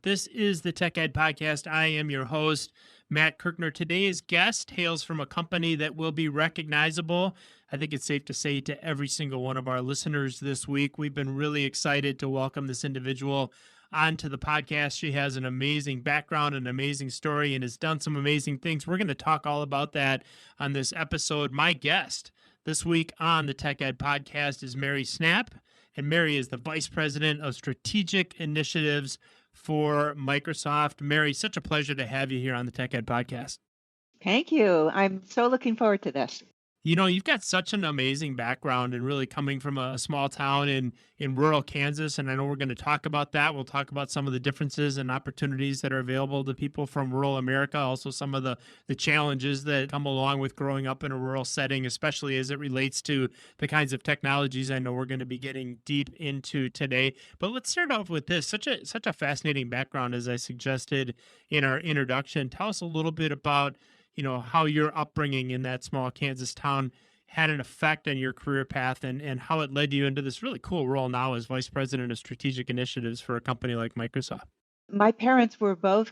This is the Tech Ed Podcast. I am your host, Matt Kirkner. Today's guest hails from a company that will be recognizable, I think it's safe to say, to every single one of our listeners this week. We've been really excited to welcome this individual onto the podcast. She has an amazing background, an amazing story, and has done some amazing things. We're going to talk all about that on this episode. My guest this week on the Tech Ed Podcast is Mary Snapp, and Mary is the Vice President of Strategic Initiatives for Microsoft. Mary, such a pleasure to have you here on the Tech Ed Podcast. Thank you. I'm so looking forward to this. You know, you've got such an amazing background and really coming from a small town in rural Kansas. And I know we're going to talk about that. We'll talk about some of the differences and opportunities that are available to people from rural America. Also, some of the challenges that come along with growing up in a rural setting, especially as it relates to the kinds of technologies I know we're going to be getting deep into today. But let's start off with this. Such a fascinating background, as I suggested in our introduction. Tell us a little bit about how your upbringing in that small Kansas town had an effect on your career path and how it led you into this really cool role now as Vice President of Strategic Initiatives for a company like Microsoft. My parents were both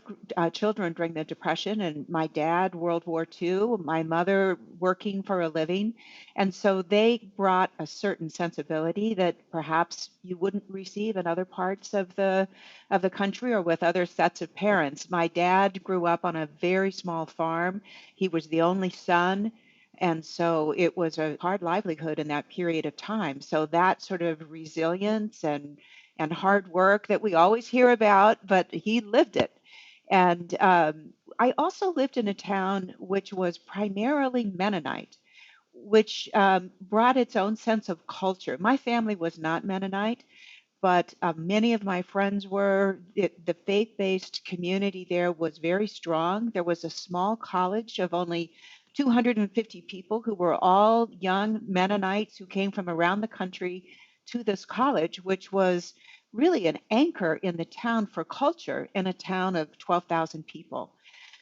children during the Depression, and my dad, World War II, my mother working for a living. And so they brought a certain sensibility that perhaps you wouldn't receive in other parts of the country or with other sets of parents. My dad grew up on a very small farm. He was the only son. And so it was a hard livelihood in that period of time. So that sort of resilience and hard work that we always hear about, but he lived it. And I also lived in a town which was primarily Mennonite, which brought its own sense of culture. My family was not Mennonite, but many of my friends were. The faith-based community there was very strong. There was a small college of only 250 people who were all young Mennonites who came from around the country to this college, which was really an anchor in the town for culture in a town of 12,000 people.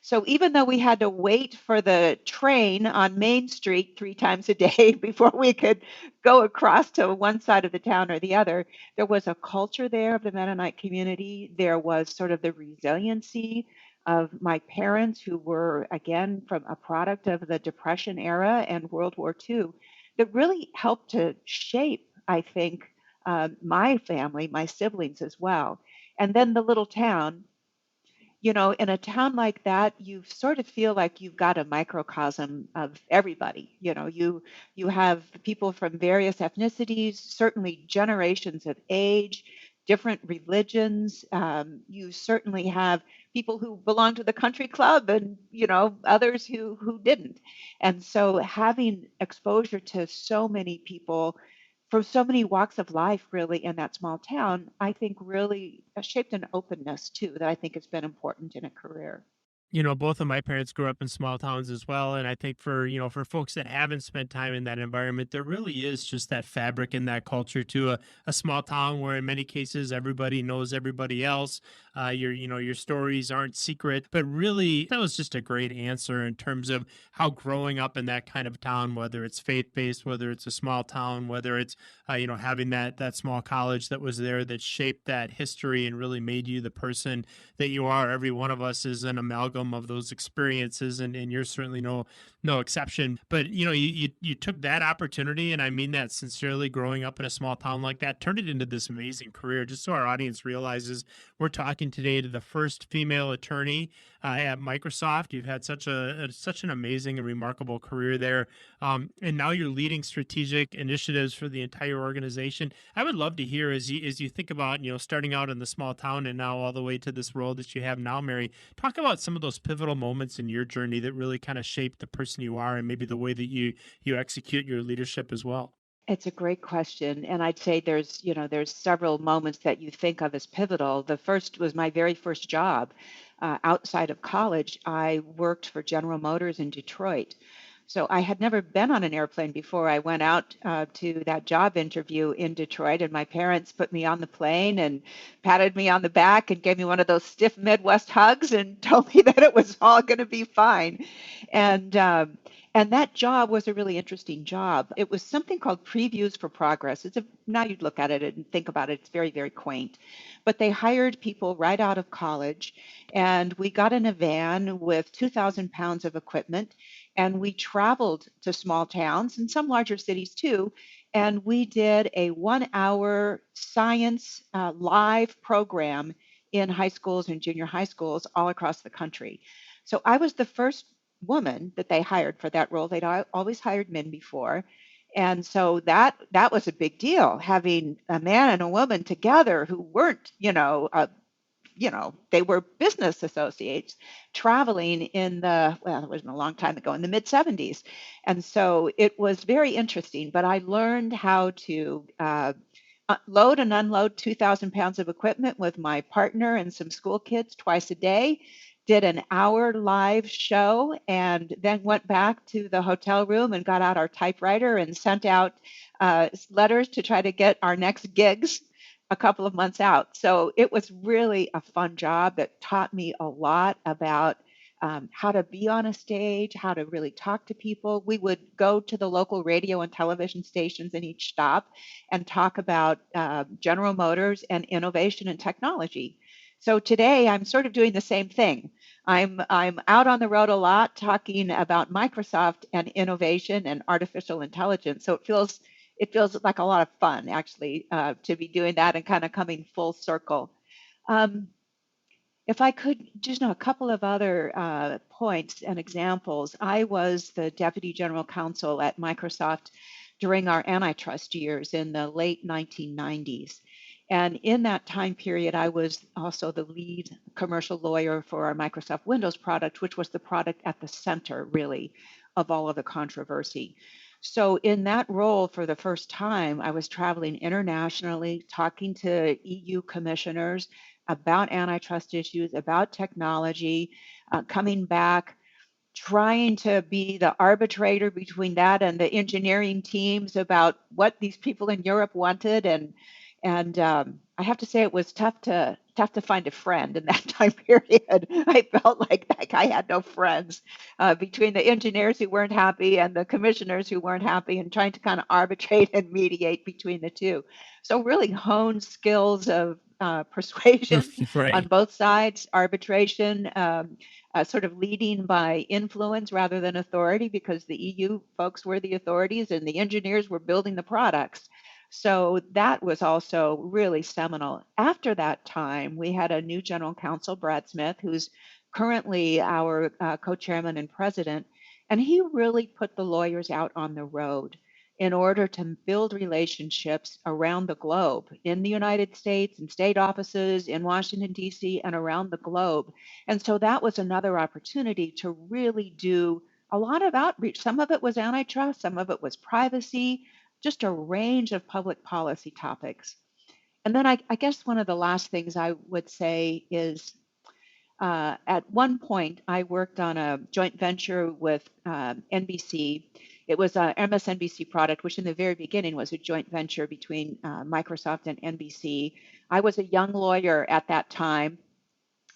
So even though we had to wait for the train on Main Street 3 times a day before we could go across to one side of the town or the other, there was a culture there of the Mennonite community. There was sort of the resiliency of my parents, who were, again, from a product of the Depression era and World War II, that really helped to shape, I think, my family, my siblings as well. And then the little town, in a town like that, you sort of feel like you've got a microcosm of everybody. You have people from various ethnicities, certainly generations of age, different religions. You certainly have people who belong to the country club and, others who didn't. And so having exposure to so many people from so many walks of life really in that small town, I think really shaped an openness too that I think has been important in a career. Both of my parents grew up in small towns as well. And I think for folks that haven't spent time in that environment, there really is just that fabric and that culture to a small town where in many cases everybody knows everybody else. Your stories aren't secret, but really that was just a great answer in terms of how growing up in that kind of town, whether it's faith-based, whether it's a small town, whether it's, having that small college that was there that shaped that history and really made you the person that you are. Every one of us is an amalgam of those experiences, and you're certainly no exception. But you took that opportunity, and I mean that sincerely, growing up in a small town like that, turned it into this amazing career. Just so our audience realizes, we're talking today to the first female attorney at Microsoft. You've had such an amazing and remarkable career there, and now you're leading strategic initiatives for the entire organization. I would love to hear, as you think about starting out in the small town and now all the way to this role that you have now, Mary. Talk about some of those pivotal moments in your journey that really kind of shaped the person you are and maybe the way that you execute your leadership as well. It's a great question. And I'd say there's several moments that you think of as pivotal. The first was my very first job outside of college. I worked for General Motors in Detroit. So I had never been on an airplane before I went out to that job interview in Detroit, and my parents put me on the plane and patted me on the back and gave me one of those stiff Midwest hugs and told me that it was all going to be fine. And And that job was a really interesting job. It was something called Previews for Progress. Now you'd look at it and think about it, it's very, very quaint. But they hired people right out of college, and we got in a van with 2,000 pounds of equipment, and we traveled to small towns and some larger cities too. And we did a 1 hour science live program in high schools and junior high schools all across the country. So I was the first woman that they hired for that role. They'd always hired men before. And so that was a big deal, having a man and a woman together who weren't, they were business associates traveling in well, it wasn't a long time ago, in the mid 70s. And so it was very interesting, but I learned how to load and unload 2,000 pounds of equipment with my partner and some school kids twice a day, did an hour live show, and then went back to the hotel room and got out our typewriter and sent out letters to try to get our next gigs a couple of months out. So it was really a fun job that taught me a lot about how to be on a stage, how to really talk to people. We would go to the local radio and television stations in each stop and talk about General Motors and innovation and technology. So today I'm sort of doing the same thing. I'm out on the road a lot talking about Microsoft and innovation and artificial intelligence. So it feels like a lot of fun actually to be doing that and kind of coming full circle. Um, if I could just know a couple of other points and examples, I was the deputy general counsel at Microsoft during our antitrust years in the late 1990s. And in that time period, I was also the lead commercial lawyer for our Microsoft Windows product, which was the product at the center, really, of all of the controversy. So, in that role, for the first time, I was traveling internationally, talking to EU commissioners about antitrust issues, about technology, coming back, trying to be the arbitrator between that and the engineering teams about what these people in Europe wanted, and I have to say it was tough to find a friend in that time period. I felt like I had no friends between the engineers who weren't happy and the commissioners who weren't happy, and trying to kind of arbitrate and mediate between the two. So really honed skills of persuasion on Right. both sides, arbitration, sort of leading by influence rather than authority, because the EU folks were the authorities and the engineers were building the products. So that was also really seminal. After that time, we had a new general counsel, Brad Smith, who's currently our co-chairman and president, and he really put the lawyers out on the road in order to build relationships around the globe, in the United States, in state offices, in Washington, D.C., and around the globe. And so that was another opportunity to really do a lot of outreach. Some of it was antitrust, some of it was privacy, just a range of public policy topics. And then I guess one of the last things I would say is at one point I worked on a joint venture with NBC. It was a MSNBC product, which in the very beginning was a joint venture between Microsoft and NBC. I was a young lawyer at that time.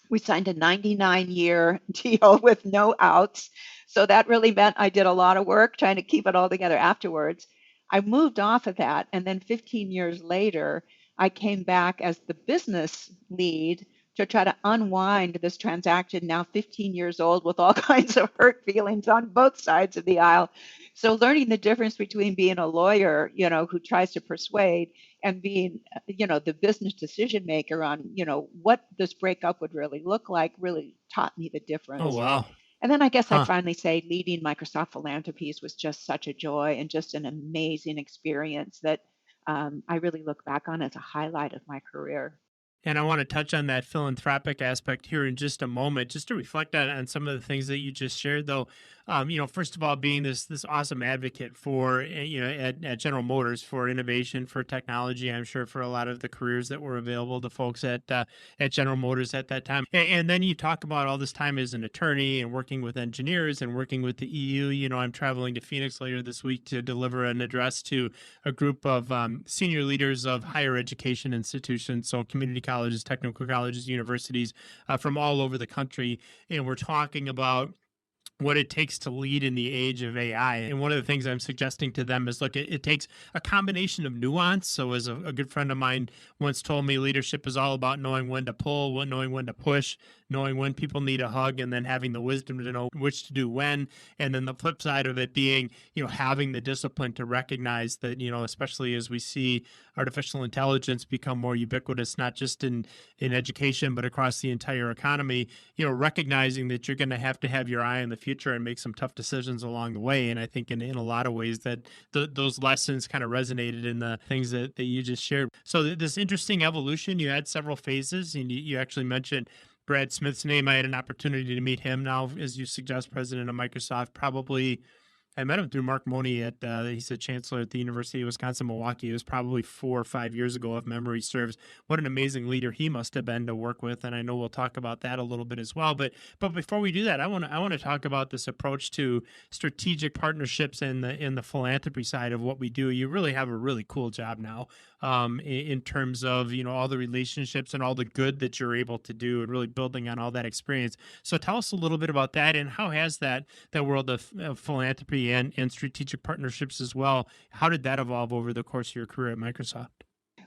We signed a 99-year deal with no outs. So that really meant I did a lot of work trying to keep it all together afterwards. I moved off of that. And then 15 years later, I came back as the business lead to try to unwind this transaction, now 15 years old, with all kinds of hurt feelings on both sides of the aisle. So learning the difference between being a lawyer, who tries to persuade, and being the business decision maker on what this breakup would really look like, really taught me the Oh, difference. wow. And then I guess I'd Huh. finally say leading Microsoft Philanthropies was just such a joy and just an amazing experience that I really look back on as a highlight of my career. And I want to touch on that philanthropic aspect here in just a moment, just to reflect on some of the things that you just shared. Though, first of all, being this awesome advocate for at General Motors for innovation, for technology, I'm sure for a lot of the careers that were available to folks at General Motors at that time. And then you talk about all this time as an attorney and working with engineers and working with the EU. I'm traveling to Phoenix later this week to deliver an address to a group of senior leaders of higher education institutions, so community colleges, technical colleges, universities from all over the country. And we're talking about what it takes to lead in the age of AI. And one of the things I'm suggesting to them is look, it takes a combination of nuance. So, as a good friend of mine once told me, leadership is all about knowing when to pull, knowing when to push, knowing when people need a hug, and then having the wisdom to know which to do when. And then the flip side of it being, having the discipline to recognize that, especially as we see artificial intelligence become more ubiquitous, not just in education, but across the entire economy, recognizing that you're going to have your eye on the future and make some tough decisions along the way. And I think in a lot of ways that those lessons kind of resonated in the things that you just shared. So this interesting evolution, you had several phases, and you actually mentioned Brad Smith's name. I had an opportunity to meet him now, as you suggest, president of Microsoft, probably I met him through Mark Money he's a chancellor at the University of Wisconsin Milwaukee. It was probably 4 or 5 years ago, if memory serves. What an amazing leader he must have been to work with, and I know we'll talk about that a little bit as well. But before we do that, I want to talk about this approach to strategic partnerships and in the philanthropy side of what we do. You really have a really cool job now, in terms of all the relationships and all the good that you're able to do, and really building on all that experience. So tell us a little bit about that, and how has that world of philanthropy and strategic partnerships as well. How did that evolve over the course of your career at Microsoft?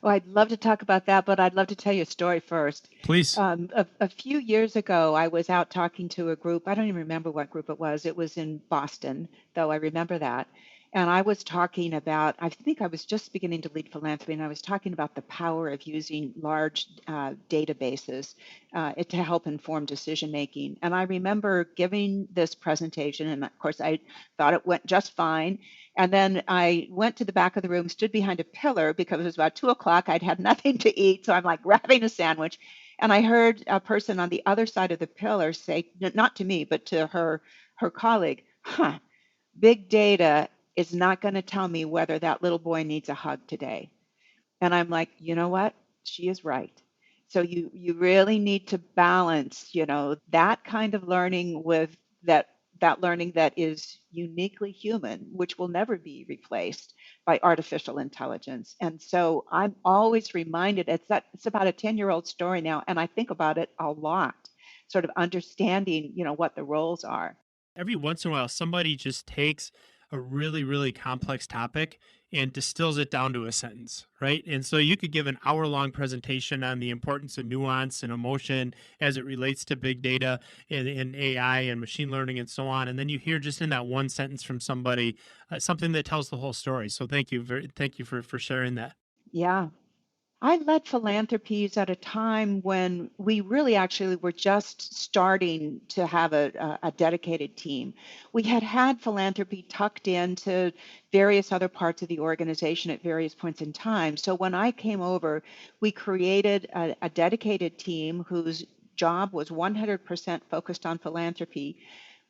Well, I'd love to talk about that, but I'd love to tell you a story first. Please. A few years ago, I was out talking to a group. I don't even remember what group it was. It was in Boston, though I remember that. And I was talking about, I think I was just beginning to lead philanthropy, and I was talking about the power of using large databases to help inform decision making. And I remember giving this presentation, and of course, I thought it went just fine. And then I went to the back of the room, stood behind a pillar because it was about 2 o'clock. I'd had nothing to eat. So I'm like grabbing a sandwich. And I heard a person on the other side of the pillar say, not to me, but to her colleague, huh, big data is not going to tell me whether that little boy needs a hug today. And I'm like, you know what? She is right. So you really need to balance, that kind of learning with that learning that is uniquely human, which will never be replaced by artificial intelligence. And so I'm always reminded it's about a 10-year-old story now, and I think about it a lot, sort of understanding, what the roles are. Every once in a while, somebody just takes a really, really complex topic and distills it down to a sentence, right? And so you could give an hour-long presentation on the importance of nuance and emotion as it relates to big data and AI and machine learning and so on. And then you hear just in that one sentence from somebody something that tells the whole story. So thank you for sharing that. Yeah. I led philanthropies at a time when we really actually were just starting to have a dedicated team. We had had philanthropy tucked into various other parts of the organization at various points in time. So when I came over, we created a dedicated team whose job was 100% focused on philanthropy.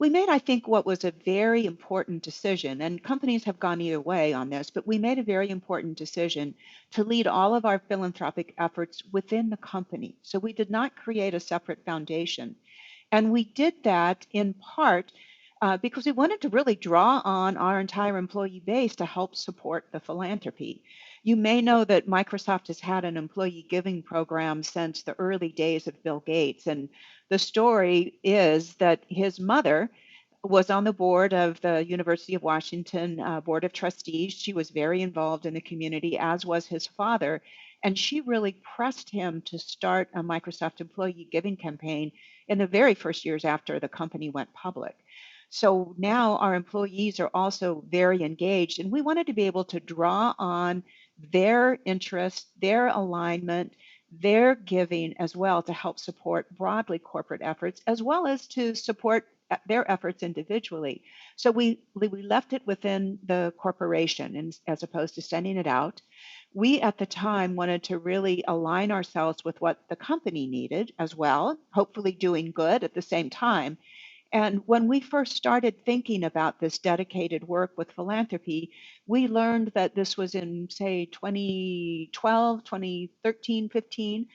We made, I think, what was a very important decision, and companies have gone either way on this, but we made a very important decision to lead all of our philanthropic efforts within the company. So we did not create a separate foundation. And we did that in part because we wanted to really draw on our entire employee base to help support the philanthropy. You may know that Microsoft has had an employee giving program since the early days of Bill Gates. And the story is that his mother was on the board of the University of Washington Board of Trustees. She was very involved in the community, as was his father. And she really pressed him to start a Microsoft employee giving campaign in the very first years after the company went public. So now our employees are also very engaged, and we wanted to be able to draw on their interest, their alignment, their giving as well to help support broadly corporate efforts, as well as to support their efforts individually. So we left it within the corporation and, as opposed to sending it out. We at the time wanted to really align ourselves with what the company needed as well, hopefully doing good at the same time. And when we first started thinking about this dedicated work with philanthropy, we learned that this was in, say, 2012, 2013, 15.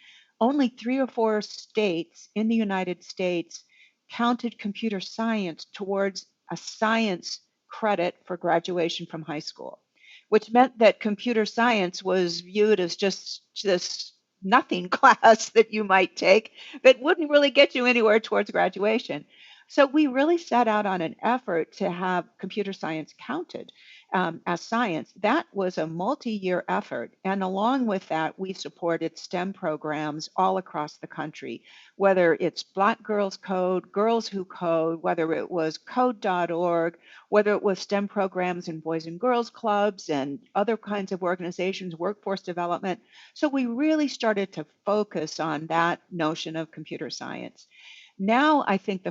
Only 3 or 4 states in the United States counted computer science towards a science credit for graduation from high school, which meant that computer science was viewed as just this nothing class that you might take that wouldn't really get you anywhere towards graduation. So we really set out on an effort to have computer science counted as science. That was a multi-year effort. And along with that, we supported STEM programs all across the country, whether it's Black Girls Code, Girls Who Code, whether it was code.org, whether it was STEM programs in Boys and Girls Clubs and other kinds of organizations, workforce development. So we really started to focus on that notion of computer science. Now, I think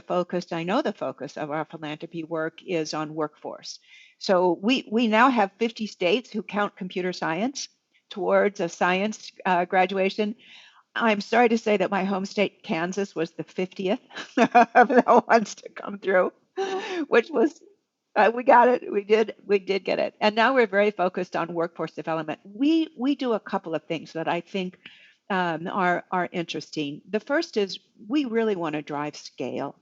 I know the focus of our philanthropy work is on workforce. So we now have 50 states who count computer science towards a science graduation. I'm sorry to say that my home state, Kansas, was the 50th of the ones to come through, which was we got it. We did get it. And now we're very focused on workforce development. We do a couple of things that I think are interesting. The first is we really want to drive scale.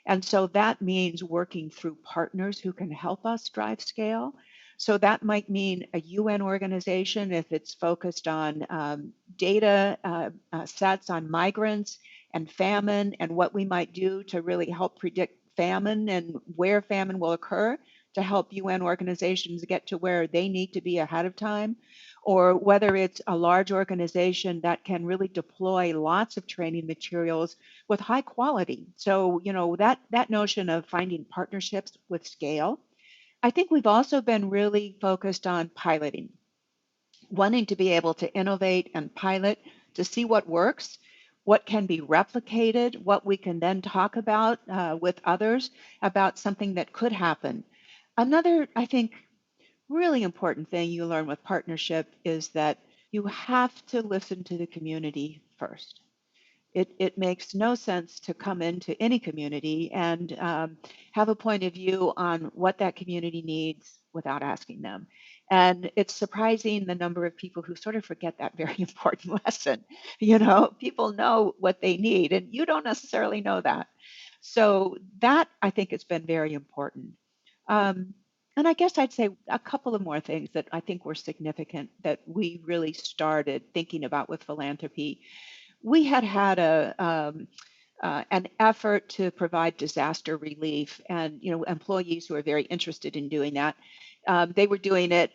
And so that means working through partners who can help us drive scale. So that might mean a UN organization if it's focused on data sets on migrants and famine and what we might do to really help predict famine and where famine will occur to help UN organizations get to where they need to be ahead of time, or whether it's a large organization that can really deploy lots of training materials with high quality. So, that notion of finding partnerships with scale. I think we've also been really focused on piloting, wanting to be able to innovate and pilot to see what works, what can be replicated, what we can then talk about with others about something that could happen. Another, I think, really important thing you learn with partnership is that you have to listen to the community first. It makes no sense to come into any community and have a point of view on what that community needs without asking them. And it's surprising the number of people who sort of forget that very important lesson. People know what they need, and you don't necessarily know that. So that I think has been very important. Um, and I guess I'd say a couple of more things that I think were significant that we really started thinking about with philanthropy. We had an effort to provide disaster relief, and employees who are very interested in doing that. They were doing it,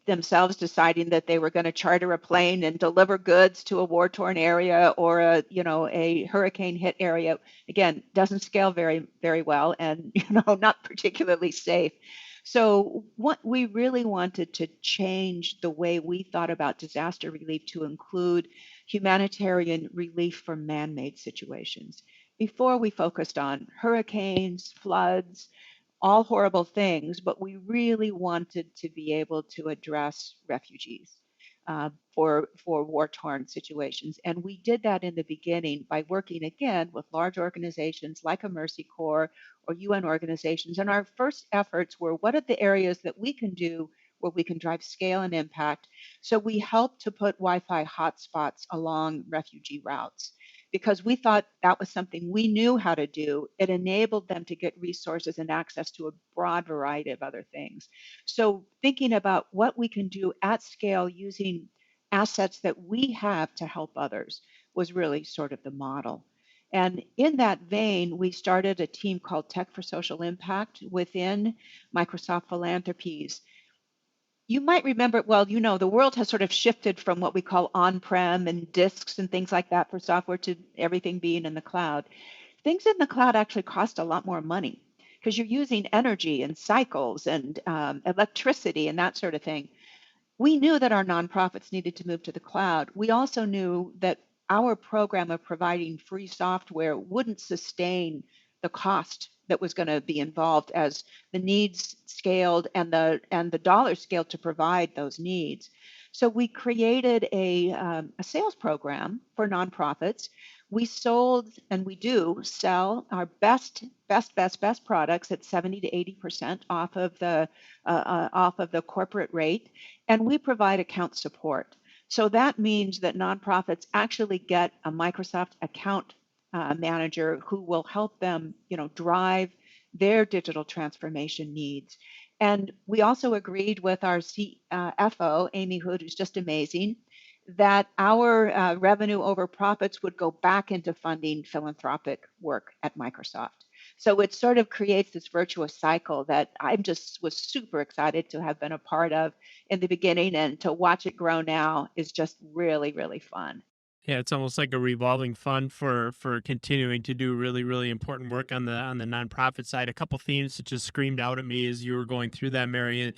themselves, deciding that they were going to charter a plane and deliver goods to a war-torn area or a hurricane-hit area. Again, doesn't scale very, very well, and not particularly safe. So what we really wanted to change the way we thought about disaster relief to include humanitarian relief for man-made situations. Before we focused on hurricanes, floods, all horrible things, but we really wanted to be able to address refugees for war-torn situations. And we did that in the beginning by working again with large organizations like a Mercy Corps or UN organizations. And our first efforts were what are the areas that we can do where we can drive scale and impact. So we helped to put Wi-Fi hotspots along refugee routes because we thought that was something we knew how to do. It enabled them to get resources and access to a broad variety of other things. So thinking about what we can do at scale using assets that we have to help others was really sort of the model. And in that vein, we started a team called Tech for Social Impact within Microsoft Philanthropies. You might remember, well, the world has sort of shifted from what we call on-prem and disks and things like that for software to everything being in the cloud. Things in the cloud actually cost a lot more money because you're using energy and cycles and electricity and that sort of thing. We knew that our nonprofits needed to move to the cloud. We also knew that our program of providing free software wouldn't sustain the cost that was going to be involved as the needs scaled and the dollars scaled to provide those needs. So we created a sales program for nonprofits. We sold and we do sell our best products at 70 to 80% off of the corporate rate, and we provide account support. So that means that nonprofits actually get a Microsoft account manager who will help them, drive their digital transformation needs. And we also agreed with our CFO, Amy Hood, who's just amazing, that our revenue over profits would go back into funding philanthropic work at Microsoft. So it sort of creates this virtuous cycle that I just was super excited to have been a part of in the beginning, and to watch it grow now is just really, really fun. Yeah, it's almost like a revolving fund for continuing to do really, really important work on the nonprofit side. A couple themes that just screamed out at me as you were going through that, Mary. And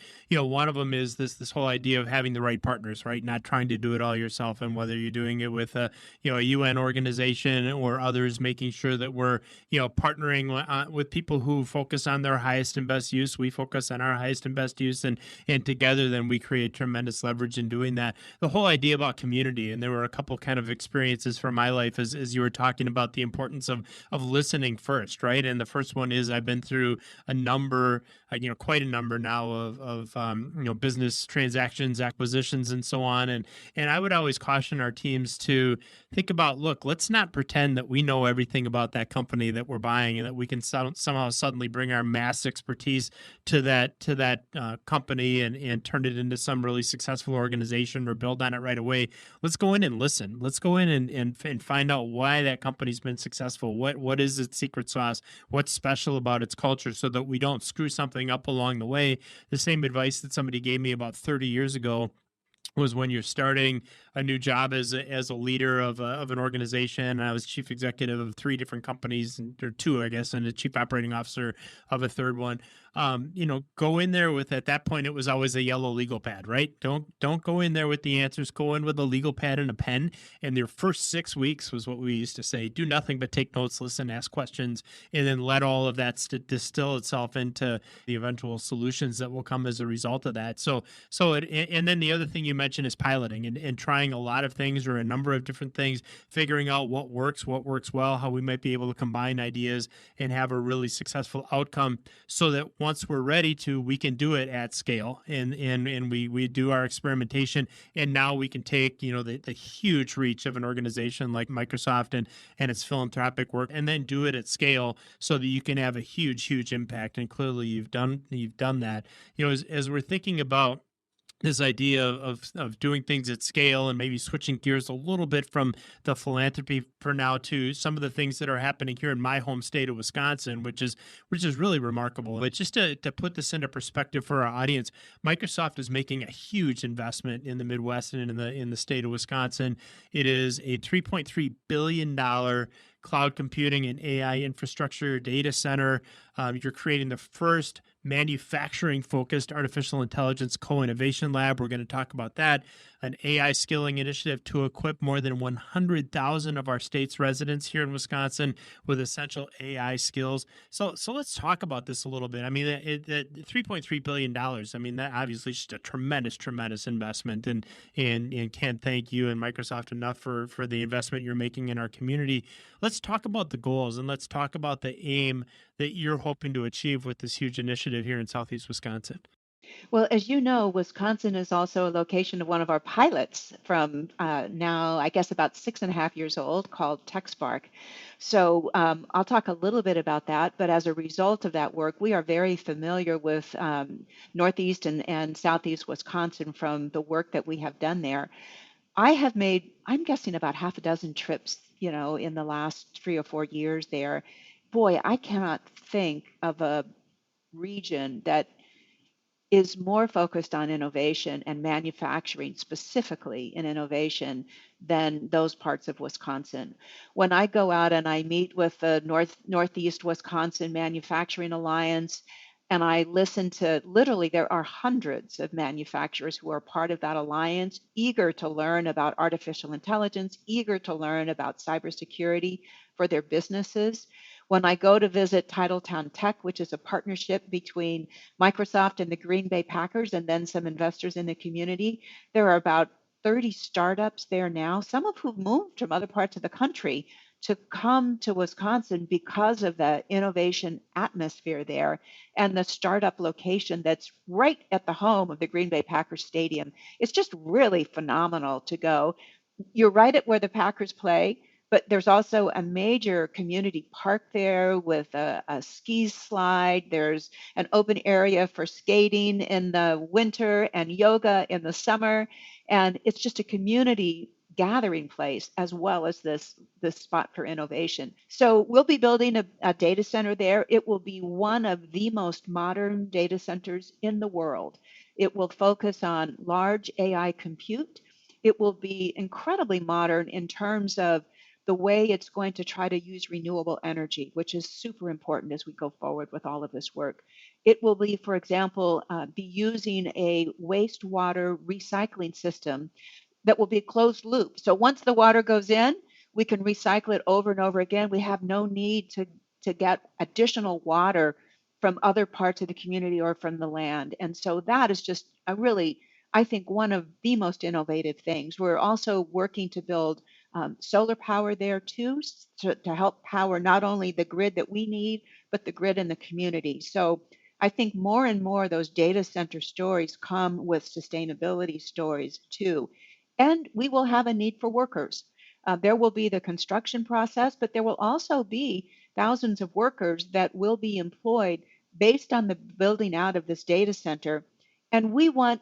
one of them is this whole idea of having the right partners, right? Not trying to do it all yourself, and whether you're doing it with a UN organization or others, making sure that we're partnering with people who focus on their highest and best use. We focus on our highest and best use, and together then we create tremendous leverage in doing that. The whole idea about community, and there were a couple kind of experiences from my life as you were talking about the importance of listening first, right? And the first one is I've been through a number, quite a number now of business transactions, acquisitions, and so on. And I would always caution our teams to think about, look, let's not pretend that we know everything about that company that we're buying and that we can somehow suddenly bring our mass expertise to that company and turn it into some really successful organization or build on it right away. Let's go in and listen. Let's go in and find out why that company's been successful. What is its secret sauce? What's special about its culture, so that we don't screw something up along the way. The same advice that somebody gave me about 30 years ago was when you're starting a new job as a leader of an organization. And I was chief executive of three different companies, or two, I guess, and a chief operating officer of a third one. Go in there with, at that point, it was always a yellow legal pad, right? Don't go in there with the answers. Go in with a legal pad and a pen. And their first 6 weeks was what we used to say: do nothing but take notes, listen, ask questions, and then let all of that distill itself into the eventual solutions that will come as a result of that. And then the other thing you mentioned is piloting and trying a lot of things, or a number of different things, figuring out what works well, how we might be able to combine ideas and have a really successful outcome, so that once we're ready to, we can do it at scale, and we do our experimentation. And now we can take, the huge reach of an organization like Microsoft and its philanthropic work, and then do it at scale so that you can have a huge impact. And clearly you've done that. As we're thinking about this idea of doing things at scale, and maybe switching gears a little bit from the philanthropy for now to some of the things that are happening here in my home state of Wisconsin, which is really remarkable. But just to put this into perspective for our audience, Microsoft is making a huge investment in the Midwest and in the state of Wisconsin. It is a $3.3 billion cloud computing and AI infrastructure data center. You're creating the first manufacturing focused artificial intelligence co-innovation lab. We're going to talk about that. An AI skilling initiative to equip more than 100,000 of our state's residents here in Wisconsin with essential AI skills. So let's talk about this a little bit. I mean, the $3.3 billion. I mean, that obviously is just a tremendous investment, and can't thank you and Microsoft enough for the investment you're making in our community. Let's talk about the goals, and let's talk about the aim that you're hoping to achieve with this huge initiative here in Southeast Wisconsin. Well, as you know, Wisconsin is also a location of one of our pilots from now, I guess, about 6.5 years old, called TechSpark. So I'll talk a little bit about that. But as a result of that work, we are very familiar with Northeast and Southeast Wisconsin from the work that we have done there. I have made, I'm guessing, about half a dozen trips, in the last 3 or 4 years there. Boy, I cannot think of a region that is more focused on innovation and manufacturing, specifically in innovation, than those parts of Wisconsin. When I go out and I meet with the Northeast Wisconsin Manufacturing Alliance, and I listen to, literally, there are hundreds of manufacturers who are part of that alliance, eager to learn about artificial intelligence, eager to learn about cybersecurity for their businesses. When I go to visit Titletown Tech, which is a partnership between Microsoft and the Green Bay Packers, and then some investors in the community, there are about 30 startups there now, some of whom moved from other parts of the country to come to Wisconsin because of the innovation atmosphere there and the startup location that's right at the home of the Green Bay Packers Stadium. It's just really phenomenal to go. You're right at where the Packers play, but there's also a major community park there with a ski slide. There's an open area for skating in the winter and yoga in the summer. And it's just a community gathering place as well as this spot for innovation. So we'll be building a data center there. It will be one of the most modern data centers in the world. It will focus on large AI compute. It will be incredibly modern in terms of the way it's going to try to use renewable energy, which is super important as we go forward with all of this work. It will be, for example, be using a wastewater recycling system that will be a closed loop. So once the water goes in, we can recycle it over and over again. We have no need to get additional water from other parts of the community or from the land. And so that is just a really, I think, one of the most innovative things. We're also working to build solar power there too, to help power not only the grid that we need, but the grid in the community. So I think more and more those data center stories come with sustainability stories too. And we will have a need for workers. There will be the construction process, but there will also be thousands of workers that will be employed based on the building out of this data center. And we want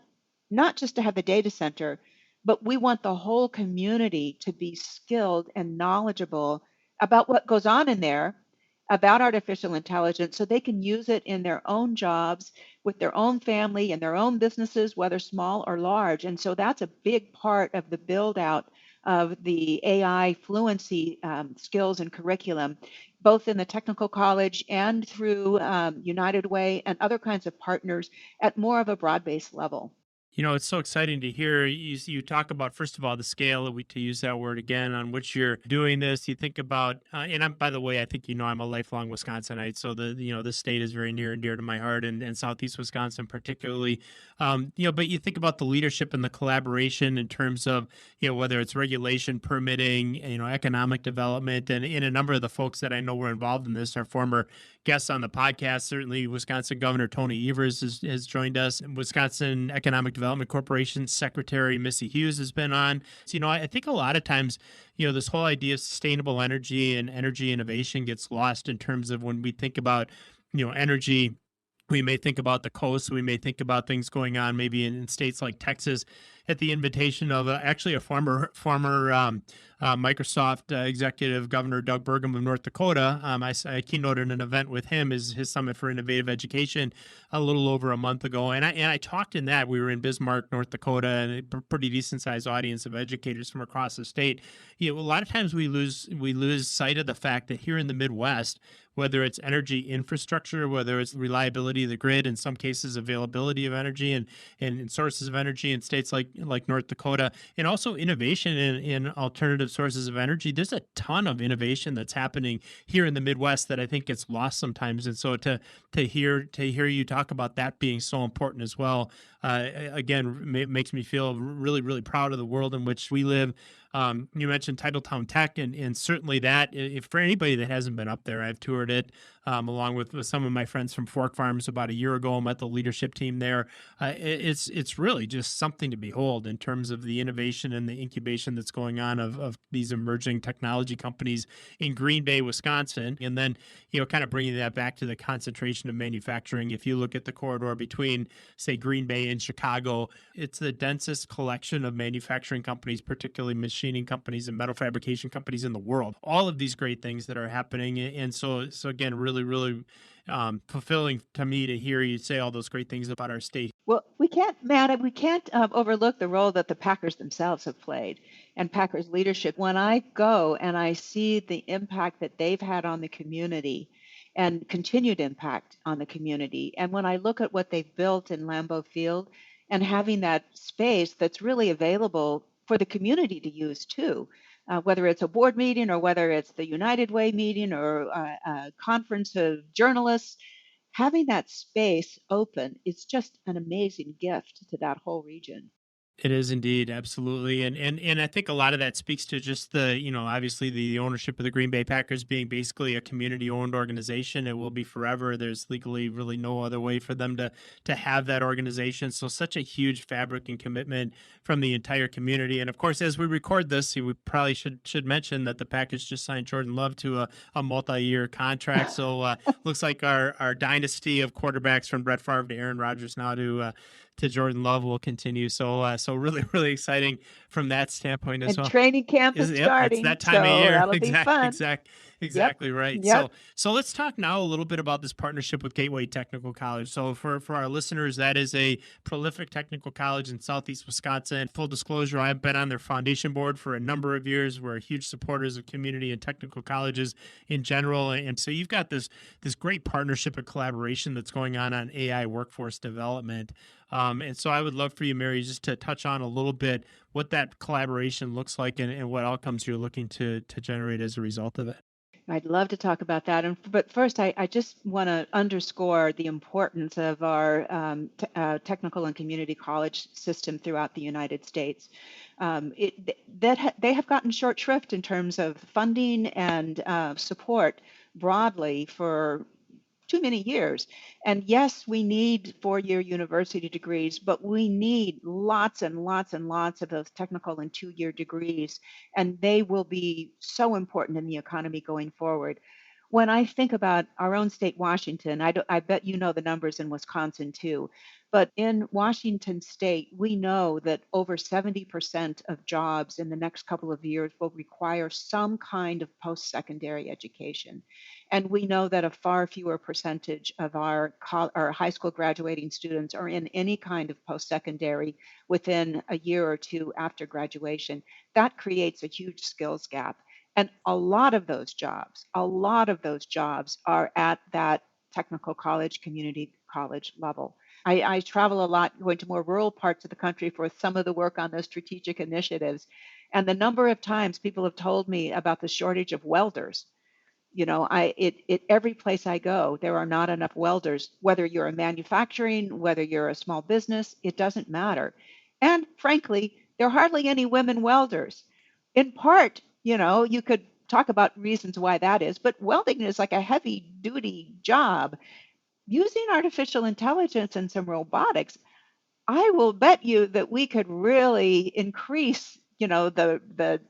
not just to have the data center, but we want the whole community to be skilled and knowledgeable about what goes on in there, about artificial intelligence, so they can use it in their own jobs, with their own family and their own businesses, whether small or large. And so that's a big part of the build out of the AI fluency skills and curriculum, both in the technical college and through United Way and other kinds of partners at more of a broad based level. It's so exciting to hear you talk about, first of all, the scale, to use that word again, on which you're doing this. You think about, and I'm, by the way, I think, I'm a lifelong Wisconsinite. So the state is very near and dear to my heart, and Southeast Wisconsin particularly. But you think about the leadership and the collaboration in terms of, whether it's regulation, permitting, economic development, and a number of the folks that I know were involved in this are former guests on the podcast. Certainly, Wisconsin Governor Tony Evers has joined us. Wisconsin Economic Development Corporation Secretary Missy Hughes has been on. So, I think a lot of times, this whole idea of sustainable energy and energy innovation gets lost in terms of when we think about, energy. We may think about the coast. We may think about things going on maybe in states like Texas at the invitation of actually a former Microsoft executive, Governor Doug Burgum of North Dakota. I keynoted an event with him, his Summit for Innovative Education, a little over a month ago, and I talked in that. We were in Bismarck, North Dakota, and a pretty decent sized audience of educators from across the state. A lot of times we lose sight of the fact that here in the Midwest, whether it's energy infrastructure, whether it's reliability of the grid, in some cases availability of energy and sources of energy in states like North Dakota, and also innovation in alternative sources of energy. There's a ton of innovation that's happening here in the Midwest that I think gets lost sometimes. And so to hear you talk about that being so important as well, again, makes me feel really, really proud of the world in which we live. You mentioned Titletown Tech, and certainly that, if for anybody that hasn't been up there, I've toured it along with some of my friends from Fork Farms about a year ago. Met the leadership team there. It's really just something to behold in terms of the innovation and the incubation that's going on of these emerging technology companies in Green Bay, Wisconsin. And then, kind of bringing that back to the concentration of manufacturing. If you look at the corridor between, say, Green Bay and Chicago, it's the densest collection of manufacturing companies, particularly machining companies and metal fabrication companies in the world. All of these great things that are happening. And so again, really, really fulfilling to me to hear you say all those great things about our state. Well, Matt, we can't overlook the role that the Packers themselves have played and Packers leadership. When I go and I see the impact that they've had on the community and continued impact on the community, and when I look at what they've built in Lambeau Field and having that space that's really available for the community to use too, whether it's a board meeting or whether it's the United Way meeting or a conference of journalists, having that space open is just an amazing gift to that whole region. It is indeed, absolutely, and I think a lot of that speaks to just the, obviously the ownership of the Green Bay Packers being basically a community-owned organization. It will be forever. There's legally really no other way for them to have that organization. So such a huge fabric and commitment from the entire community. And of course, as we record this, we probably should mention that the Packers just signed Jordan Love to a multi-year contract. So looks like our dynasty of quarterbacks from Brett Favre to Aaron Rodgers now to Jordan Love will continue. So really, really exciting from that standpoint as And well. training camp is Yep, it's starting, that time of so year. that'll be fun. Yep. Exactly right. Yep. So let's talk now a little bit about this partnership with Gateway Technical College. So for our listeners, that is a prolific technical college in Southeast Wisconsin. Full disclosure, I've been on their foundation board for a number of years. We're huge supporters of community and technical colleges in general. And so you've got this great partnership and collaboration that's going on AI workforce development. And so I would love for you, Mary, just to touch on a little bit what that collaboration looks like and what outcomes you're looking to generate as a result of it. I'd love to talk about that. But first, I just want to underscore the importance of our technical and community college system throughout the United States. They have gotten short shrift in terms of funding and support broadly for too many years. And yes, we need 4-year university degrees, but we need lots and lots and lots of those technical and 2-year degrees. And they will be so important in the economy going forward. When I think about our own state, Washington, I bet you know the numbers in Wisconsin too. But in Washington state, we know that over 70% of jobs in the next couple of years will require some kind of post secondary education. And we know that a far fewer percentage of our high school graduating students are in any kind of post secondary within a year or two after graduation. That creates a huge skills gap. And a lot of those jobs are at that technical college, community college level. I travel a lot, going to more rural parts of the country for some of the work on those strategic initiatives. And the number of times people have told me about the shortage of welders. Every place I go, there are not enough welders, whether you're a manufacturing, whether you're a small business, it doesn't matter. And frankly, there are hardly any women welders. In part, you could talk about reasons why that is, but welding is like a heavy duty job. Using artificial intelligence and some robotics, I will bet you that we could really increase, the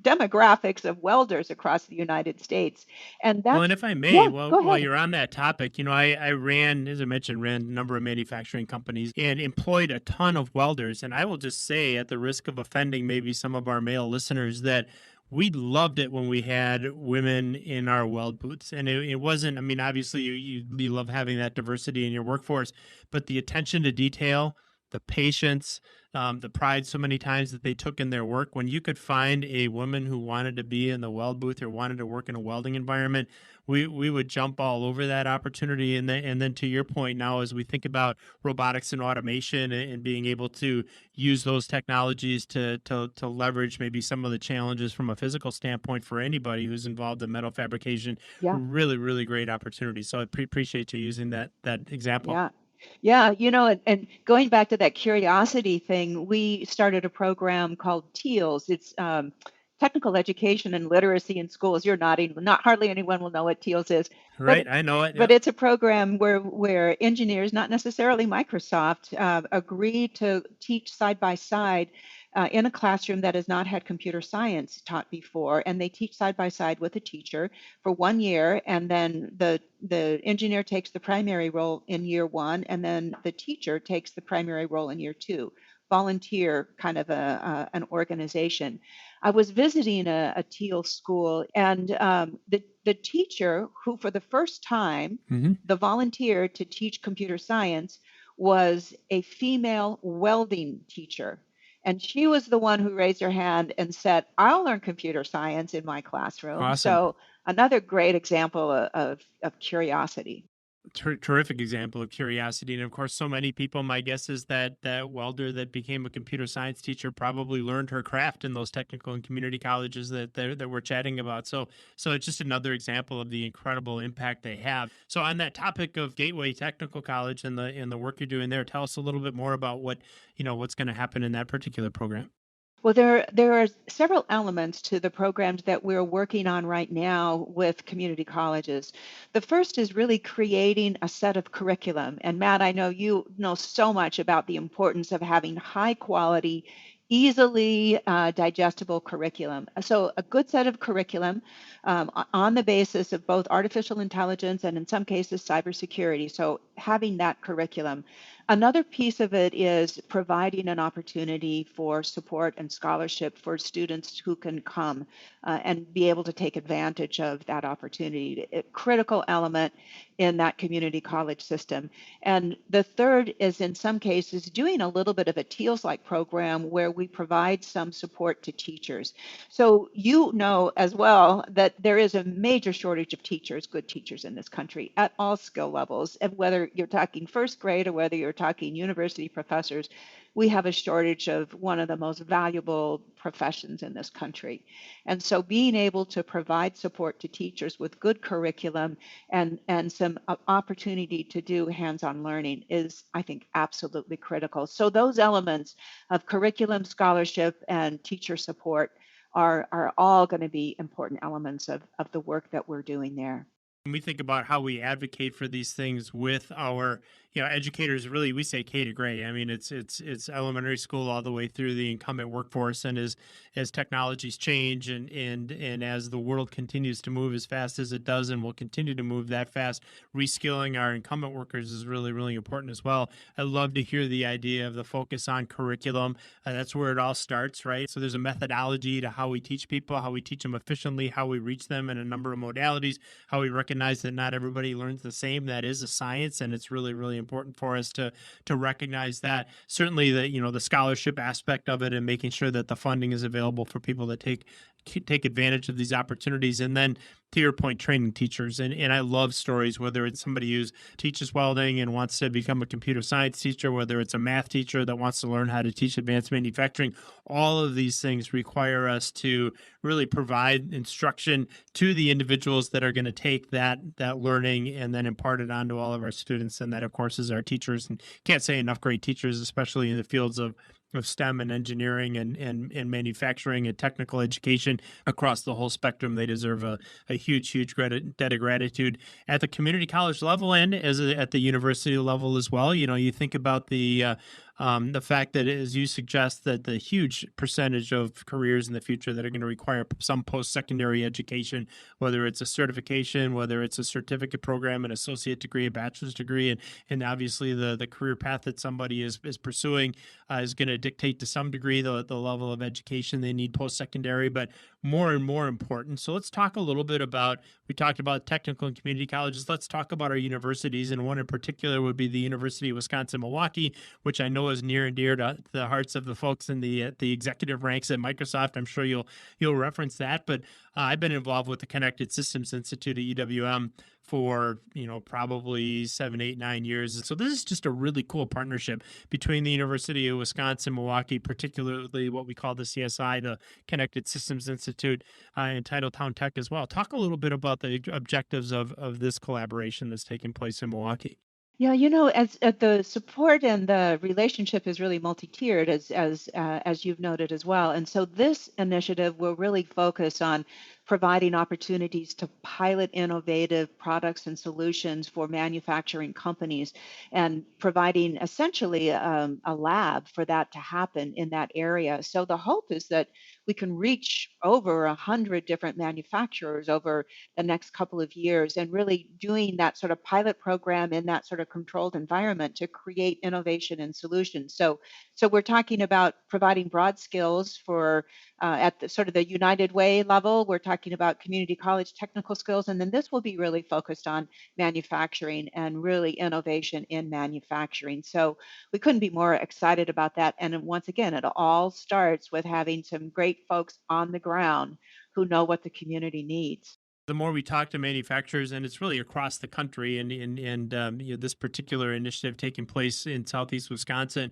demographics of welders across the United States. And Well, that's, and if I may, yeah, well, go while ahead. you're on that topic, I ran, as I mentioned, ran a number of manufacturing companies and employed a ton of welders. And I will just say, at the risk of offending maybe some of our male listeners, that we loved it when we had women in our weld booths. And it wasn't, I mean, obviously you love having that diversity in your workforce, but the attention to detail, the patience, the pride so many times that they took in their work. When you could find a woman who wanted to be in the weld booth or wanted to work in a welding environment, we would jump all over that opportunity. And then to your point now, as we think about robotics and automation and being able to use those technologies to leverage maybe some of the challenges from a physical standpoint for anybody who's involved in metal fabrication, Yeah. really, really great opportunity. So I appreciate you using that example. Yeah. Yeah, and going back to that curiosity thing, we started a program called TEALS. It's technical education and literacy in schools. You're nodding. Not hardly anyone will know what TEALS is, Right. but I know it. but Yep. it's a program where engineers, not necessarily Microsoft, agree to teach side by side in a classroom that has not had computer science taught before, and they teach side by side with a teacher for 1 year, and then the engineer takes the primary role in year one, and then the teacher takes the primary role in year two. Volunteer kind of an organization. I was visiting a teal school, and the teacher, who for the first time, Hmm. the volunteer to teach computer science, was a female welding teacher. And she was the one who raised her hand and said, I'll learn computer science in my classroom. Awesome. So, another great example of curiosity. Terrific example of curiosity, and of course so many people, my guess is that welder that became a computer science teacher probably learned her craft in those technical and community colleges that we're chatting about. So it's just another example of the incredible impact they have. So on that topic of Gateway Technical College and the work you're doing there, tell us a little bit more about what's going to happen in that particular program. Well, there are several elements to the programs that we're working on right now with community colleges. The first is really creating a set of curriculum. And Matt, I know you know so much about the importance of having high quality, easily digestible curriculum. So a good set of curriculum on the basis of both artificial intelligence and in some cases cybersecurity. So having that curriculum. Another piece of it is providing an opportunity for support and scholarship for students who can come and be able to take advantage of that opportunity. A critical element in that community college system. And the third is, in some cases, doing a little bit of a TEALS like program where we provide some support to teachers. So, you know as well that there is a major shortage of teachers, good teachers in this country at all skill levels. And whether you're talking first grade or whether you're talking university professors, we have a shortage of one of the most valuable professions in this country. And so being able to provide support to teachers with good curriculum and some opportunity to do hands-on learning is, I think, absolutely critical. So those elements of curriculum, scholarship, and teacher support are all going to be important elements of the work that we're doing there. When we think about how we advocate for these things with our educators, really we say K to grade. I mean, it's elementary school all the way through the incumbent workforce. And as technologies change and as the world continues to move as fast as it does and will continue to move that fast, reskilling our incumbent workers is really, really important as well. I love to hear the idea of the focus on curriculum. That's where it all starts, right? So there's a methodology to how we teach people, how we teach them efficiently, how we reach them in a number of modalities, how we recognize that not everybody learns the same. That is a science, and it's really, really important for us to recognize that. Certainly, the scholarship aspect of it, and making sure that the funding is available for people that take advantage of these opportunities. And then, to your point, training teachers. And I love stories, whether it's somebody who teaches welding and wants to become a computer science teacher, whether it's a math teacher that wants to learn how to teach advanced manufacturing. All of these things require us to really provide instruction to the individuals that are going to take that learning and then impart it onto all of our students. And that, of course, is our teachers. And can't say enough great teachers, especially in the fields of STEM and engineering and manufacturing and technical education across the whole spectrum. They deserve a huge, huge debt of gratitude at the community college level and at the university level as well. You think about the fact that, as you suggest, that the huge percentage of careers in the future that are going to require some post-secondary education, whether it's a certification, whether it's a certificate program, an associate degree, a bachelor's degree, and obviously the career path that somebody is pursuing is going to dictate to some degree the level of education they need post-secondary, but more and more important. So let's talk a little bit about, we talked about technical and community colleges. Let's talk about our universities, and one in particular would be the University of Wisconsin-Milwaukee, which I know is near and dear to the hearts of the folks in the executive ranks at Microsoft. I'm sure you'll reference that, but I've been involved with the Connected Systems Institute at UWM for probably 7, 8, 9 years. So this is just a really cool partnership between the University of Wisconsin-Milwaukee, particularly what we call the CSI, the Connected Systems Institute, and Titletown Tech as well. Talk a little bit about the objectives of this collaboration that's taking place in Milwaukee. Yeah, as the support and the relationship is really multi-tiered, as you've noted as well. And so this initiative will really focus on providing opportunities to pilot innovative products and solutions for manufacturing companies, and providing essentially a lab for that to happen in that area. So the hope is that we can reach over 100 different manufacturers over the next couple of years, and really doing that sort of pilot program in that sort of controlled environment to create innovation and solutions. So we're talking about providing broad skills for at the sort of the United Way level. We're talking about community college technical skills, and then this will be really focused on manufacturing and really innovation in manufacturing. So we couldn't be more excited about that. And once again, it all starts with having some great folks on the ground who know what the community needs. The more we talk to manufacturers, and it's really across the country, and this particular initiative taking place in Southeast Wisconsin,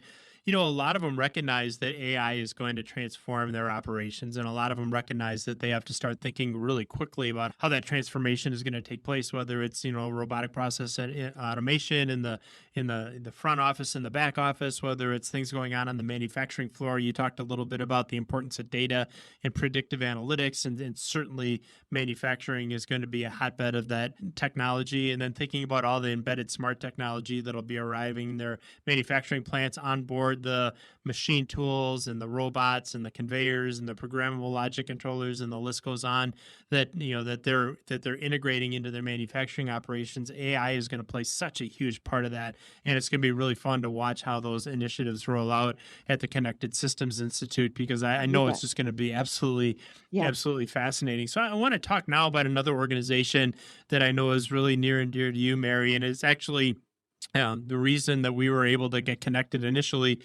a lot of them recognize that AI is going to transform their operations, and a lot of them recognize that they have to start thinking really quickly about how that transformation is going to take place. Whether it's robotic process and automation in the front office and the back office, whether it's things going on the manufacturing floor. You talked a little bit about the importance of data and predictive analytics, and certainly manufacturing is going to be a hotbed of that technology. And then thinking about all the embedded smart technology that'll be arriving in their manufacturing plants on board toward the machine tools and the robots and the conveyors and the programmable logic controllers, and the list goes on, that they're integrating into their manufacturing operations. AI is going to play such a huge part of that, and it's going to be really fun to watch how those initiatives roll out at the Connected Systems Institute, because I You know it's bet. just going to be absolutely Yeah. absolutely fascinating. So I want to talk now about another organization that I know is really near and dear to you, Mary, and it's actually the reason that we were able to get connected initially.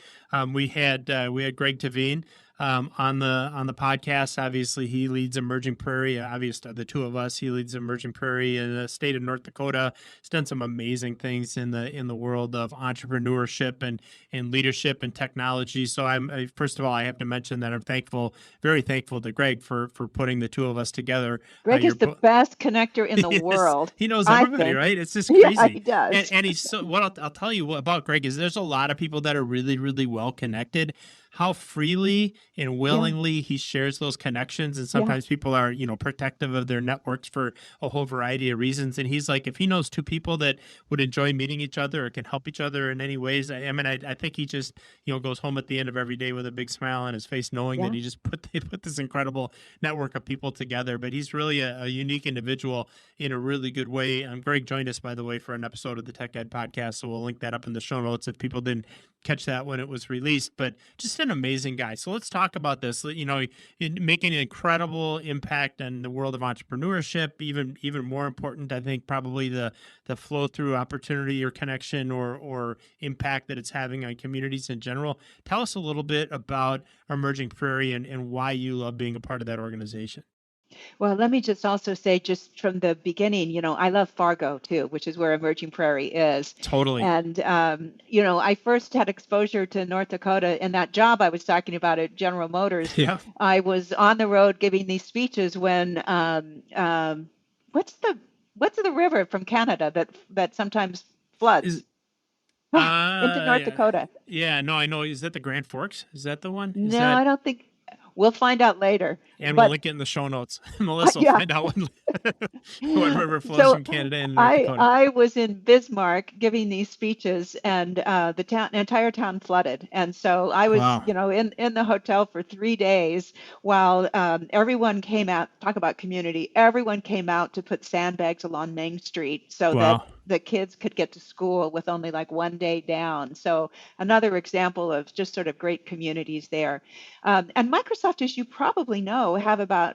We had Greg Tavine on the podcast. Obviously, he leads Emerging Prairie. Obviously, the two of us, he leads Emerging Prairie in the state of North Dakota. He's done some amazing things in the world of entrepreneurship and leadership and technology. So first of all, I have to mention that I'm thankful, very thankful to Greg for putting the two of us together. Greg is Your the best connector in the Yes, world, he knows I everybody, think. right? It's just Yeah, crazy. he does. And he's so, what I'll tell you about Greg is there's a lot of people that are really, really well connected. How freely and Yeah, willingly he shares those connections. And yeah, sometimes people are, protective of their networks for a whole variety of reasons. And he's like, if he knows two people that would enjoy meeting each other or can help each other in any ways, I think he just, goes home at the end of every day with a big smile on his face, knowing that yeah. he just put this incredible network of people together. But he's really a unique individual in a really good way. Greg joined us, by the way, for an episode of the Tech Ed podcast. So we'll link that up in the show notes if people didn't catch that when it was released. But just an amazing guy. So let's talk about this. Making an incredible impact in the world of entrepreneurship. Even more important, I think, probably the flow through opportunity or connection or impact that it's having on communities in general. Tell us a little bit about Emerging Prairie and why you love being a part of that organization. Well, let me just also say, just from the beginning, I love Fargo too, which is where Emerging Prairie is. Totally. And, I first had exposure to North Dakota in that job I was talking about at General Motors. Yeah. I was on the road giving these speeches when, what's the river from Canada that sometimes floods Is into North yeah. Dakota? Yeah, no, I know. Is that the Grand Forks? Is that the one? Is No, that I don't think. We'll find out later. and we'll But link it in the show notes. Melissa will yeah, find out what river flows so from Canada and North I Dakota. I was in Bismarck giving these speeches, and the entire town flooded, and so I was, Wow. in the hotel for 3 days while everyone came out. Talk about community! Everyone came out to put sandbags along Main Street so that Wow. the kids could get to school with only like one day down. So another example of just sort of great communities there. And Microsoft, as you probably know,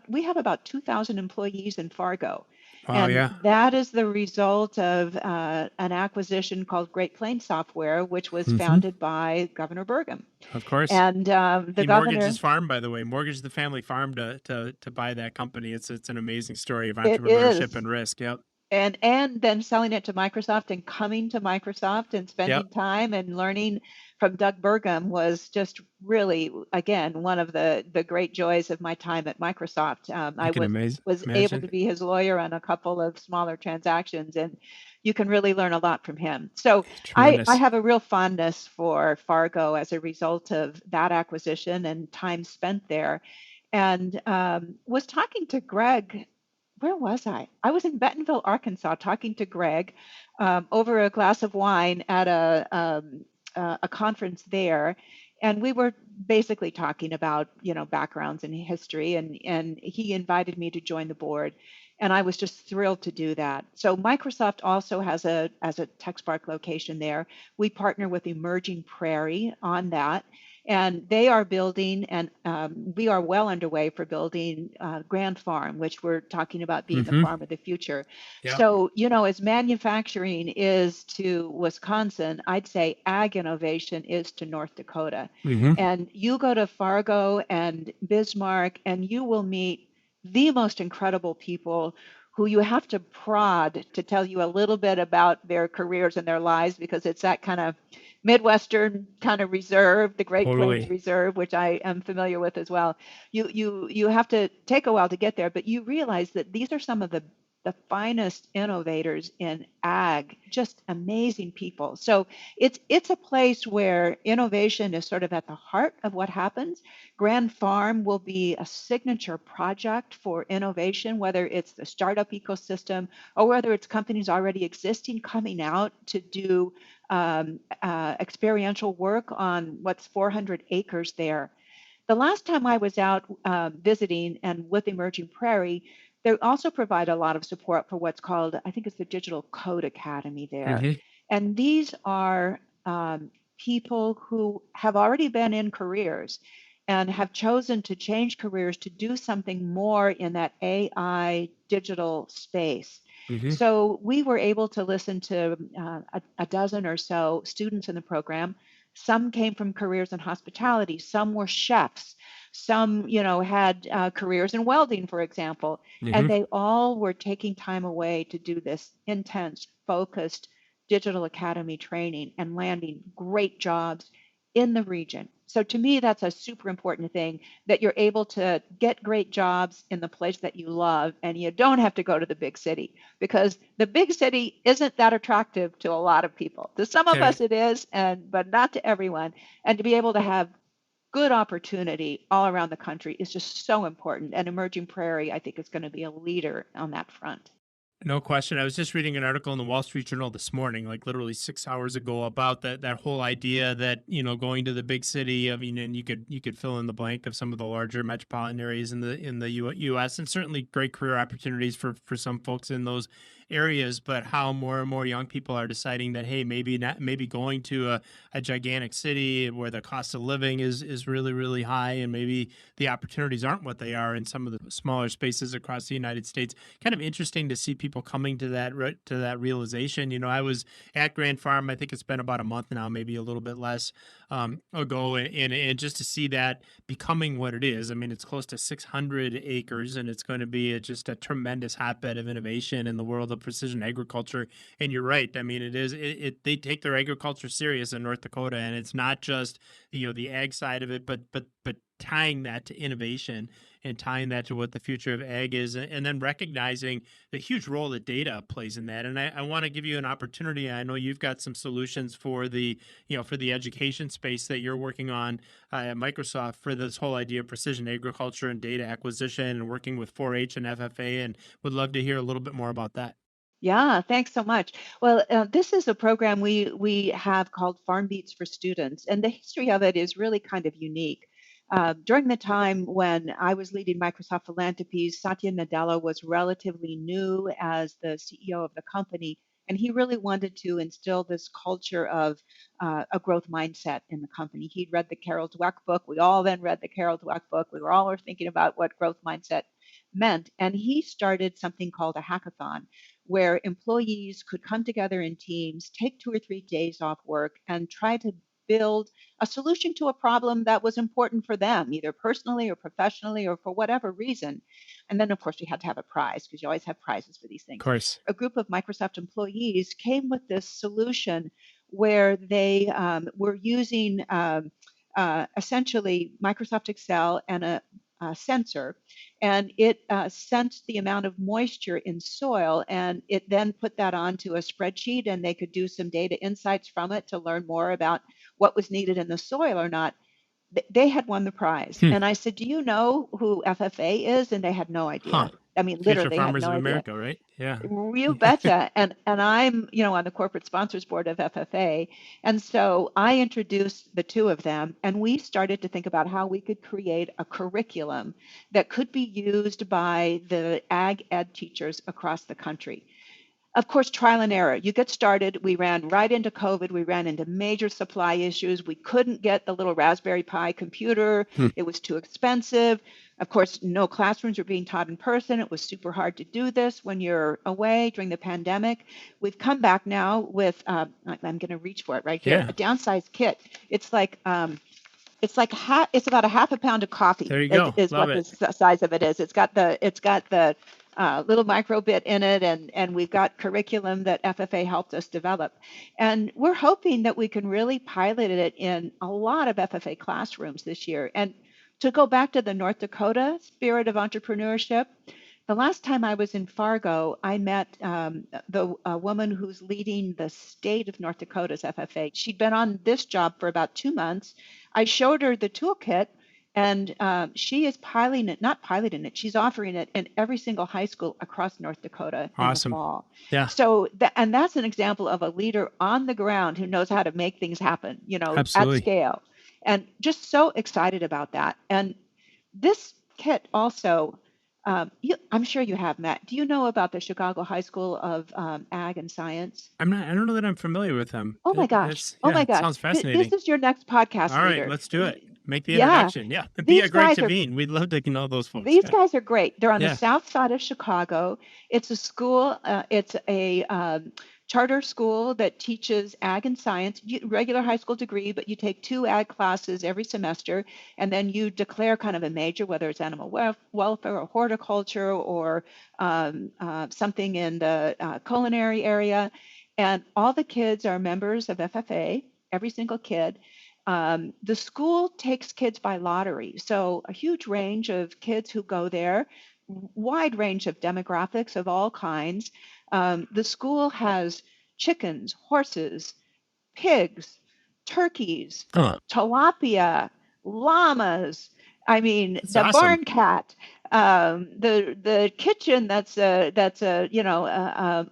we have about 2,000 employees in Fargo. Wow, And yeah. that is the result of an acquisition called Great Plains Software, which was Hmm. founded by Governor Burgum. Of course. And the He mortgaged his governor, farm, by the way. Mortgaged the family farm to buy that company. It's an amazing story of it entrepreneurship is, and risk. Yep. and then selling it to Microsoft and coming to Microsoft and Yep. spending time and learning from Doug Burgum was just really, again, one of the great joys of my time at Microsoft. I I can was able to imagine. be his lawyer on a couple of smaller transactions, and you can really learn a lot from him. So I Tremendous. have a real fondness for Fargo as a result of that acquisition and time spent there. And was talking to Greg. Where was I? I was in Bentonville, Arkansas, talking to Greg over a glass of wine at a conference there, and we were basically talking about backgrounds and history, and he invited me to join the board, and I was just thrilled to do that. So Microsoft also has a TechSpark location there. We partner with Emerging Prairie on that. And they are building, and we are well underway for building Grand Farm, which we're talking about being the Hmm. farm of the future. Yep. So, as manufacturing is to Wisconsin, I'd say ag innovation is to North Dakota. Hmm. And you go to Fargo and Bismarck, and you will meet the most incredible people who you have to prod to tell you a little bit about their careers and their lives, because it's that kind of Midwestern kind of reserve, the Great Plains Totally. Reserve, which I am familiar with as well. You have to take a while to get there, but you realize that these are some of the the finest innovators in ag, just amazing people. So it's a place where innovation is sort of at the heart of what happens. Grand Farm will be a signature project for innovation, whether it's the startup ecosystem or whether it's companies already existing coming out to do experiential work on what's 400 acres there. The last time I was out visiting and with Emerging Prairie, they also provide a lot of support for what's called, I think it's the Digital Code Academy there. Hmm. And these are people who have already been in careers and have chosen to change careers to do something more in that AI digital space. Hmm. So we were able to listen to a dozen or so students in the program. Some came from careers in hospitality, some were chefs, some, had careers in welding, for example, and Hmm. they all were taking time away to do this intense, focused digital academy training and landing great jobs in the region. So to me, that's a super important thing that you're able to get great jobs in the place that you love and you don't have to go to the big city because the big city isn't that attractive to a lot of people. To some of us it is, and but not to everyone. And to be able to have good opportunity all around the country is just so important. And Emerging Prairie, I think, is going to be a leader on that front. No question. I was just reading an article in the Wall Street Journal this morning, like literally 6 hours ago, about that whole idea that going to the big city. I mean, and you could fill in the blank of some of the larger metropolitan areas in the U.S. and certainly great career opportunities for some folks in those areas. But how more and more young people are deciding that hey, maybe going to a gigantic city where the cost of living is really really high, and maybe the opportunities aren't what they are in some of the smaller spaces across the United States. Kind of interesting to see people coming to that realization. I was at Grand Farm. I think it's been about a month now, maybe a little bit less ago, and just to see that becoming what it is. I mean, it's close to 600 acres, and it's going to be just a tremendous hotbed of innovation in the world of precision agriculture. And you're right. I mean, they take their agriculture serious in North Dakota, and it's not just the ag side of it, but tying that to innovation and tying that to what the future of ag is, and then recognizing the huge role that data plays in that. And I want to give you an opportunity. I know you've got some solutions for the education space that you're working on at Microsoft for this whole idea of precision agriculture and data acquisition and working with 4-H and FFA, and would love to hear a little bit more about that. Yeah, thanks so much. Well, this is a program we have called Farm Beats for Students, and the history of it is really kind of unique. During the time when I was leading Microsoft Philanthropies, Satya Nadella was relatively new as the CEO of the company, and he really wanted to instill this culture of a growth mindset in the company. He'd read the Carol Dweck book. We all then read the Carol Dweck book. We were all thinking about what growth mindset meant, and he started something called a hackathon where employees could come together in teams, take 2 or 3 days off work, and try to build a solution to a problem that was important for them, either personally or professionally or for whatever reason. And then, of course, we had to have a prize because you always have prizes for these Of things. course. A group of Microsoft employees came with this solution where they were using essentially Microsoft Excel and a sensor, and it sensed the amount of moisture in soil, and it then put that onto a spreadsheet, and they could do some data insights from it to learn more about what was needed in the soil or not. They had won the prize. Hmm. And I said, "Do you know who FFA is?" And they had no Huh. idea. I mean, Future literally had Farmers no of idea. America, right? Yeah. You betcha. And I'm, on the corporate sponsors board of FFA. And so I introduced the two of them, and we started to think about how we could create a curriculum that could be used by the ag ed teachers across the country. Of course, trial and error. You get started. We ran right into COVID. We ran into major supply issues. We couldn't get the little Raspberry Pi computer. Hmm. It was too expensive. Of course, no classrooms were being taught in person. It was super hard to do this when you're away during the pandemic. We've come back now with, I'm going to reach for it right here, Yeah. a downsized kit. It's about a half a pound of coffee There you go. is Love what the it. size of it is. It's got the little micro bit in it, and we've got curriculum that FFA helped us develop, and we're hoping that we can really pilot it in a lot of FFA classrooms this year. And to go back to the North Dakota spirit of entrepreneurship, The last time I was in Fargo, I met the woman who's leading the state of North Dakota's FFA. She'd been on this job for about 2 months. I showed her the toolkit, and she is piloting it, not piloting it, she's offering it in every single high school across North Dakota in the Awesome. fall. Yeah, So, and that's an example of a leader on the ground who knows how to make things happen, at absolutely. scale. And just so excited about that. And this kit also, I'm sure you have, Matt. Do you know about the Chicago High School of Ag and Science? I don't know that I'm familiar with them. Oh my gosh. That's, Oh yeah, my it gosh. sounds This fascinating. is your next podcast All right, leader. let's do it. Make the Yeah, introduction. Yeah. Be a these great guys are Javine. We'd love to know those folks. these Yeah. guys are great. They're on the Yeah. south side of Chicago. It's a school, it's a charter school that teaches ag and science, regular high school degree, but you take 2 ag classes every semester, and then you declare kind of a major, whether it's animal welfare or horticulture or something in the culinary area. And all the kids are members of FFA, every single kid. The school takes kids by lottery, so a huge range of kids who go there, wide range of demographics of all kinds. The school has chickens, horses, pigs, turkeys, Oh, tilapia, llamas. I mean, that's the awesome. barn cat, the kitchen that's a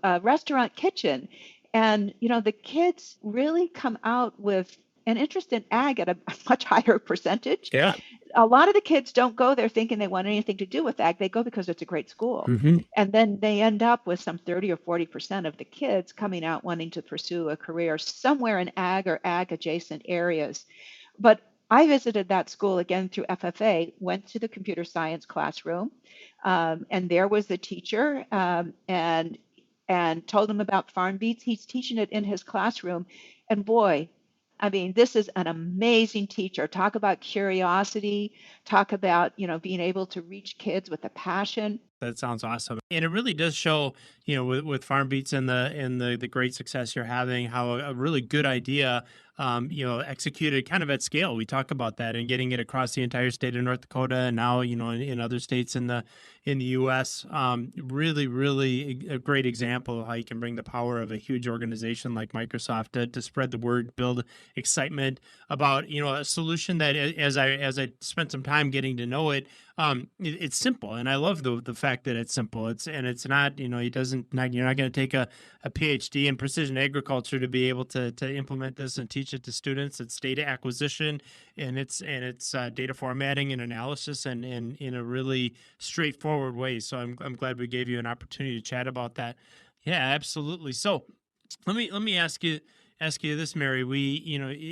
a restaurant kitchen, and the kids really come out with an interest in ag at a much higher percentage. Yeah. A lot of the kids don't go there thinking they want anything to do with ag. They go because it's a great school. Hmm. And then they end up with some 30 or 40% of the kids coming out wanting to pursue a career somewhere in ag or ag adjacent areas. But I visited that school again through FFA, went to the computer science classroom, and there was the teacher, and told him about Farm Beats. He's teaching it in his classroom, and boy, I mean, this is an amazing teacher. Talk about curiosity, talk about, being able to reach kids with a passion. That sounds awesome. And it really does show, with Farm Beats and the great success you're having, how a really good idea, executed kind of at scale. We talk about that and getting it across the entire state of North Dakota, and now, in other states in the U.S. Really, really a great example of how you can bring the power of a huge organization like Microsoft to spread the word, build excitement about, a solution that, as I spent some time getting to know it, it's simple, and I love the fact that it's simple. It's not, it doesn't not you're not going to take a PhD in precision agriculture to be able to implement this and teach it to students. It's data acquisition, and it's data formatting and analysis, and in a really straightforward way. So I'm glad we gave you an opportunity to chat about that. Yeah, absolutely. So let me ask you this, Mary.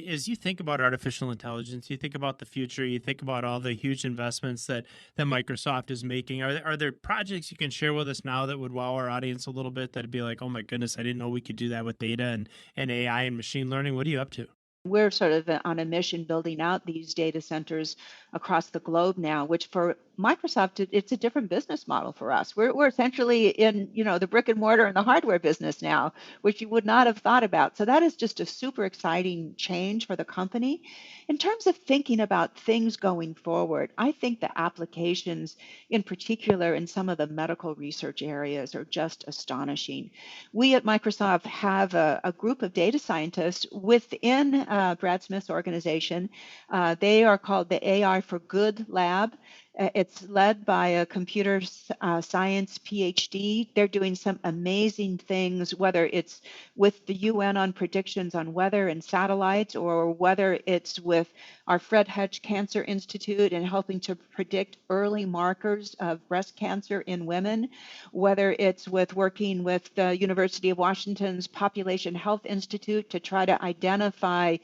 As you think about artificial intelligence, you think about the future, you think about all the huge investments that Microsoft is making. Are there projects you can share with us now that would wow our audience a little bit? That'd be like, oh my goodness, I didn't know we could do that with data and AI and machine learning. What are you up to? We're sort of on a mission building out these data centers across the globe now, which for Microsoft, it's a different business model for us. We're essentially in, the brick and mortar and the hardware business now, which you would not have thought about. So that is just a super exciting change for the company. In terms of thinking about things going forward, I think the applications, in particular in some of the medical research areas, are just astonishing. We at Microsoft have a group of data scientists within Brad Smith's organization. They are called the AI for Good Lab. It's led by a computer science PhD. They're doing some amazing things, whether it's with the UN on predictions on weather and satellites, or whether it's with our Fred Hutch Cancer Institute and helping to predict early markers of breast cancer in women, whether it's with working with the University of Washington's Population Health Institute to try to identify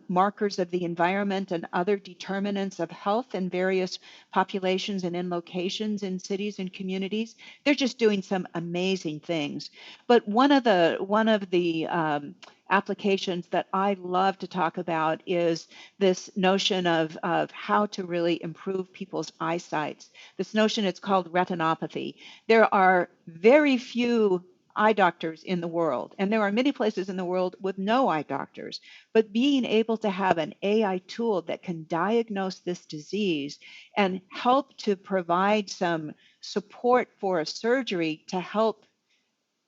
markers of the environment and other determinants of health in various populations and in locations in cities and communities. They're just doing some amazing things. But one of the applications that I love to talk about is this notion of how to really improve people's eyesight. This notion, it's called retinopathy. There are very few eye doctors in the world, and there are many places in the world with no eye doctors. But being able to have an AI tool that can diagnose this disease and help to provide some support for a surgery to help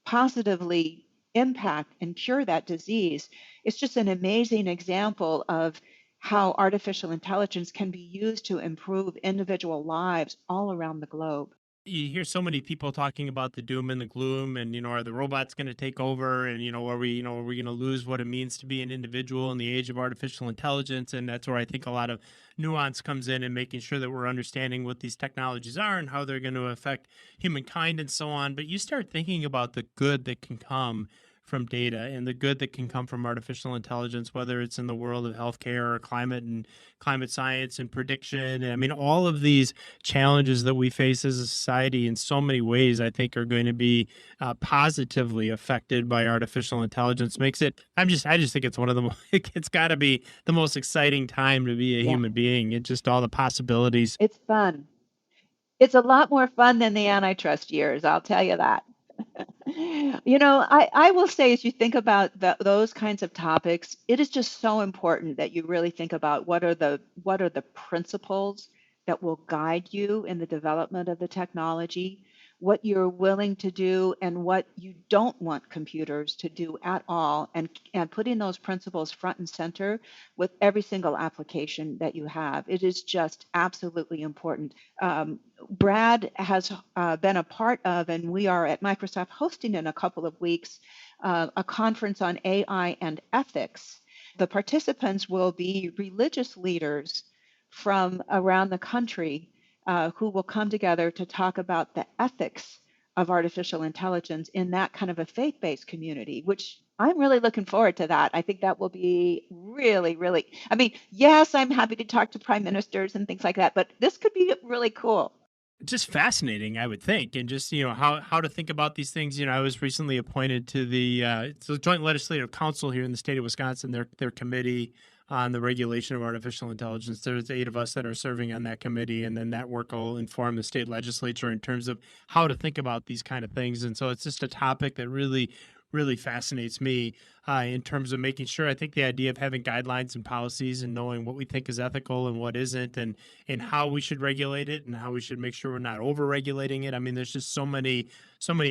positively impact and cure that disease. It's just an amazing example of how artificial intelligence can be used to improve individual lives all around the globe. You hear so many people talking about the doom and the gloom, and are the robots going to take over, and are we going to lose what it means to be an individual in the age of artificial intelligence? And that's where I think a lot of nuance comes in, and making sure that we're understanding what these technologies are and how they're going to affect humankind and so on. But you start thinking about the good that can come from data and the good that can come from artificial intelligence, whether it's in the world of healthcare or climate and climate science and prediction. I mean, all of these challenges that we face as a society in so many ways, I think, are going to be positively affected by artificial intelligence. Makes it, I just think it's one of the, it's got to be the most exciting time to be a Yeah, human being. It's just all the possibilities. it's fun. It's a lot more fun than the antitrust years, I'll tell you that. I will say, as you think about those kinds of topics, it is just so important that you really think about what are the principles that will guide you in the development of the technology, what you're willing to do, and what you don't want computers to do at all, and putting those principles front and center with every single application that you have. It is just absolutely important. Brad has been a part of, and we are at Microsoft hosting in a couple of weeks, a conference on AI and ethics. The participants will be religious leaders from around the country who will come together to talk about the ethics of artificial intelligence in that kind of a faith based community, which I'm really looking forward to that. I think that will be really, really, I mean, yes, I'm happy to talk to prime ministers and things like that, but this could be really cool. Just fascinating, I would think, and just how to think about these things. I was recently appointed to the Joint Legislative Council here in the state of Wisconsin, their committee on the regulation of artificial intelligence. There's 8 of us that are serving on that committee, and then that work will inform the state legislature in terms of how to think about these kind of things. And so it's just a topic that really fascinates me in terms of making sure. I think the idea of having guidelines and policies and knowing what we think is ethical and what isn't, and how we should regulate it and how we should make sure we're not over regulating it. I mean, there's just so many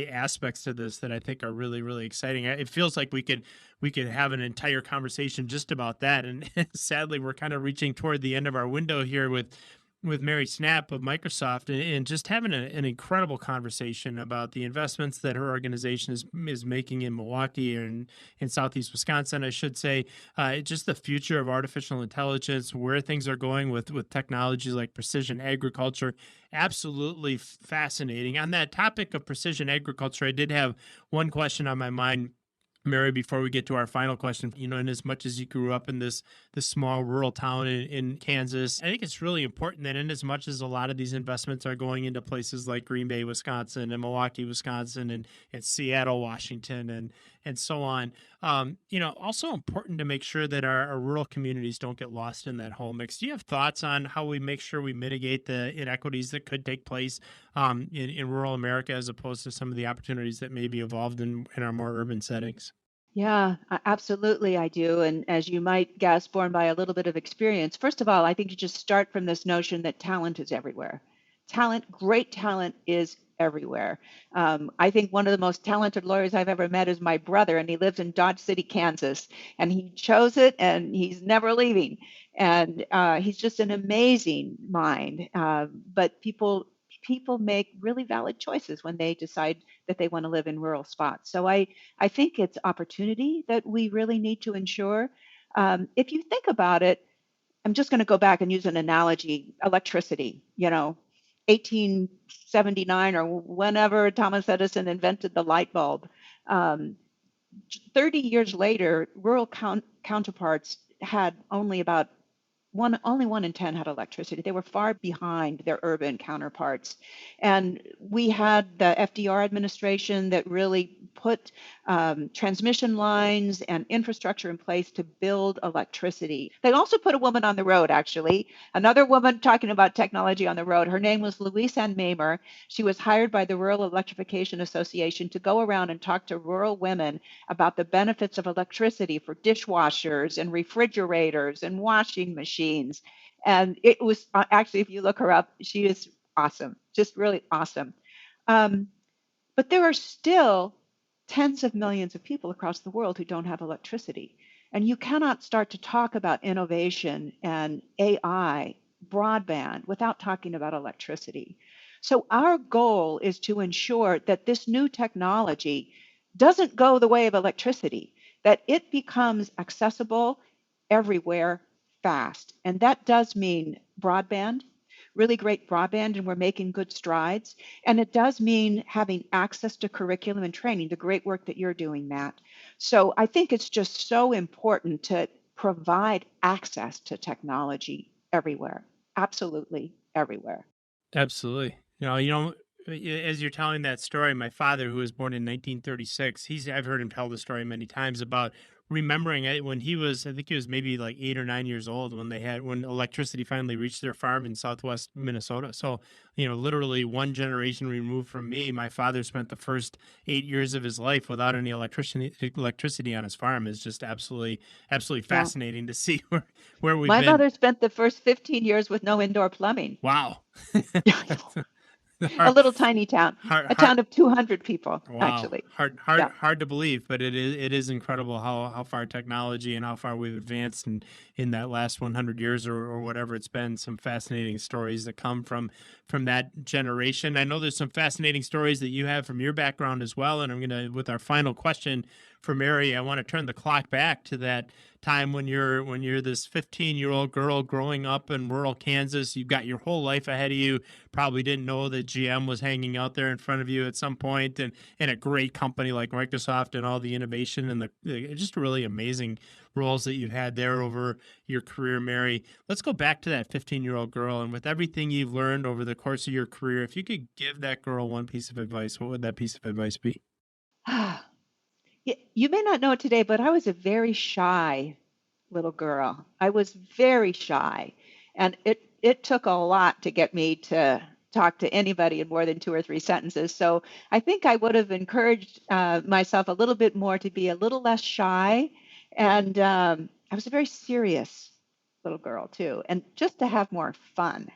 aspects to this that I think are really exciting. It feels like we could have an entire conversation just about that. And sadly, we're kind of reaching toward the end of our window here with Mary Snapp of Microsoft, and just having an incredible conversation about the investments that her organization is making in Milwaukee and in Southeast Wisconsin, I should say. Just the future of artificial intelligence, where things are going with technologies like precision agriculture. Absolutely fascinating. On that topic of precision agriculture, I did have one question on my mind, Mary, before we get to our final question. In as much as you grew up in this small rural town in Kansas, I think it's really important that in as much as a lot of these investments are going into places like Green Bay, Wisconsin, and Milwaukee, Wisconsin, and Seattle, Washington, and so on, also important to make sure that our rural communities don't get lost in that whole mix. Do you have thoughts on how we make sure we mitigate the inequities that could take place in rural America, as opposed to some of the opportunities that may be evolved in our more urban settings? Yeah, absolutely, I do. And as you might guess, born by a little bit of experience, first of all, I think you just start from this notion that talent is everywhere. Great talent is everywhere. I think one of the most talented lawyers I've ever met is my brother, and he lives in Dodge City, Kansas, and he chose it, and he's never leaving. And he's just an amazing mind. But people make really valid choices when they decide that they want to live in rural spots. So I think it's opportunity that we really need to ensure. If you think about it, I'm just going to go back and use an analogy: electricity. 1879 or whenever Thomas Edison invented the light bulb. Um, 30 years later, rural counterparts had only 1 in 10 had electricity. They were far behind their urban counterparts. And we had the FDR administration that really put transmission lines and infrastructure in place to build electricity. They also put a woman on the road, actually, another woman talking about technology on the road. Her name was Louise Ann Mamer. She was hired by the Rural Electrification Association to go around and talk to rural women about the benefits of electricity for dishwashers and refrigerators and washing machines. And it was actually, if you look her up, she is awesome, just really awesome. Um, but there are still tens of millions of people across the world who don't have electricity. And you cannot start to talk about innovation and AI, broadband, without talking about electricity. So, our goal is to ensure that this new technology doesn't go the way of electricity, that it becomes accessible everywhere fast. And that does mean broadband, really great broadband, and we're making good strides. And it does mean having access to curriculum and training, the great work that you're doing, Matt. So I think it's just so important to provide access to technology everywhere, absolutely everywhere. Absolutely. As you're telling that story, my father, who was born in 1936, I've heard him tell the story many times about remembering it when he was, I think he was maybe like 8 or 9 years old when electricity finally reached their farm in southwest Minnesota. So, literally one generation removed from me, my father spent the first 8 years of his life without any electricity on his farm. Is just absolutely Yeah. fascinating to see where we've My been. mother spent the first 15 years with no indoor plumbing. Wow. A hard, little tiny town, hard, a hard, town of 200 people, Wow, actually. hard, Yeah. hard, hard to believe, but it is incredible how far technology and how far we've advanced in that last 100 years or whatever it's been. Some fascinating stories that come from that generation. I know there's some fascinating stories that you have from your background as well. And I'm gonna, with our final question for Mary, I want to turn the clock back to that time when you're this 15-year-old girl growing up in rural Kansas. You've got your whole life ahead of you. Probably didn't know that GM was hanging out there in front of you at some point, and a great company like Microsoft and all the innovation and the just really amazing roles that you've had there over your career, Mary. Let's go back to that 15-year-old girl, and with everything you've learned over the course of your career, if you could give that girl one piece of advice, what would that piece of advice be? You may not know it today, but I was a very shy little girl. I was very shy, and it took a lot to get me to talk to anybody in more than two or three sentences. So I think I would have encouraged myself a little bit more to be a little less shy, and I was a very serious little girl too, and just to have more fun.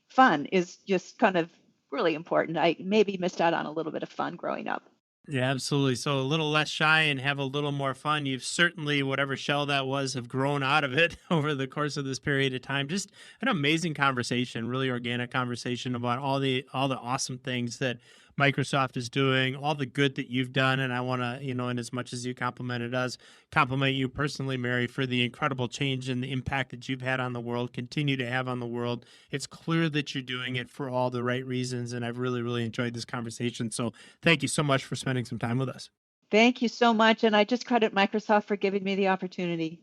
Fun is just kind of really important. I maybe missed out on a little bit of fun growing up. Yeah, absolutely. So a little less shy and have a little more fun. You've certainly, whatever shell that was, have grown out of it over the course of this period of time. Just an amazing conversation, really organic conversation about all the awesome things that Microsoft is doing, all the good that you've done. And I want to, and as much as you complimented us, compliment you personally, Mary, for the incredible change and the impact that you've had on the world, continue to have on the world. It's clear that you're doing it for all the right reasons. And I've really, really enjoyed this conversation. So thank you so much for spending some time with us. Thank you so much, and I just credit Microsoft for giving me the opportunity.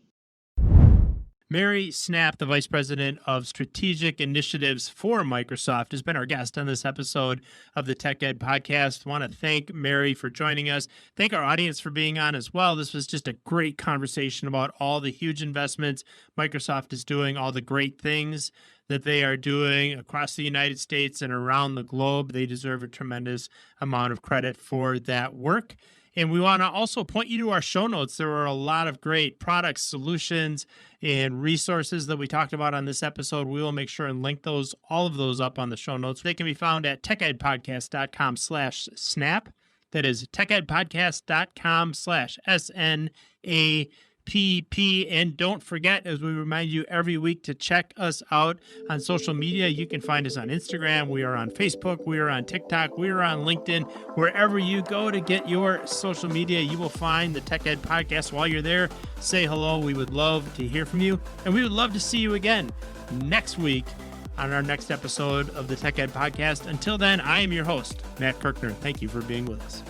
Mary Snapp, the Vice President of Strategic Initiatives for Microsoft, has been our guest on this episode of the Tech Ed Podcast. I want to thank Mary for joining us. Thank our audience for being on as well. This was just a great conversation about all the huge investments Microsoft is doing, all the great things that they are doing across the United States and around the globe. They deserve a tremendous amount of credit for that work. And we want to also point you to our show notes. There are a lot of great products, solutions, and resources that we talked about on this episode. We will make sure and link all of those up on the show notes. They can be found at techedpodcast.com/snap. That is techedpodcast.com/SNAPP. And don't forget, as we remind you every week, to check us out on social media. You can find us on Instagram. We are on Facebook. We are on TikTok. We are on LinkedIn. Wherever you go to get your social media, you will find the Tech Ed Podcast. While you're there, say hello. We would love to hear from you. And we would love to see you again next week on our next episode of the Tech Ed Podcast. Until then, I am your host, Matt Kirkner. Thank you for being with us.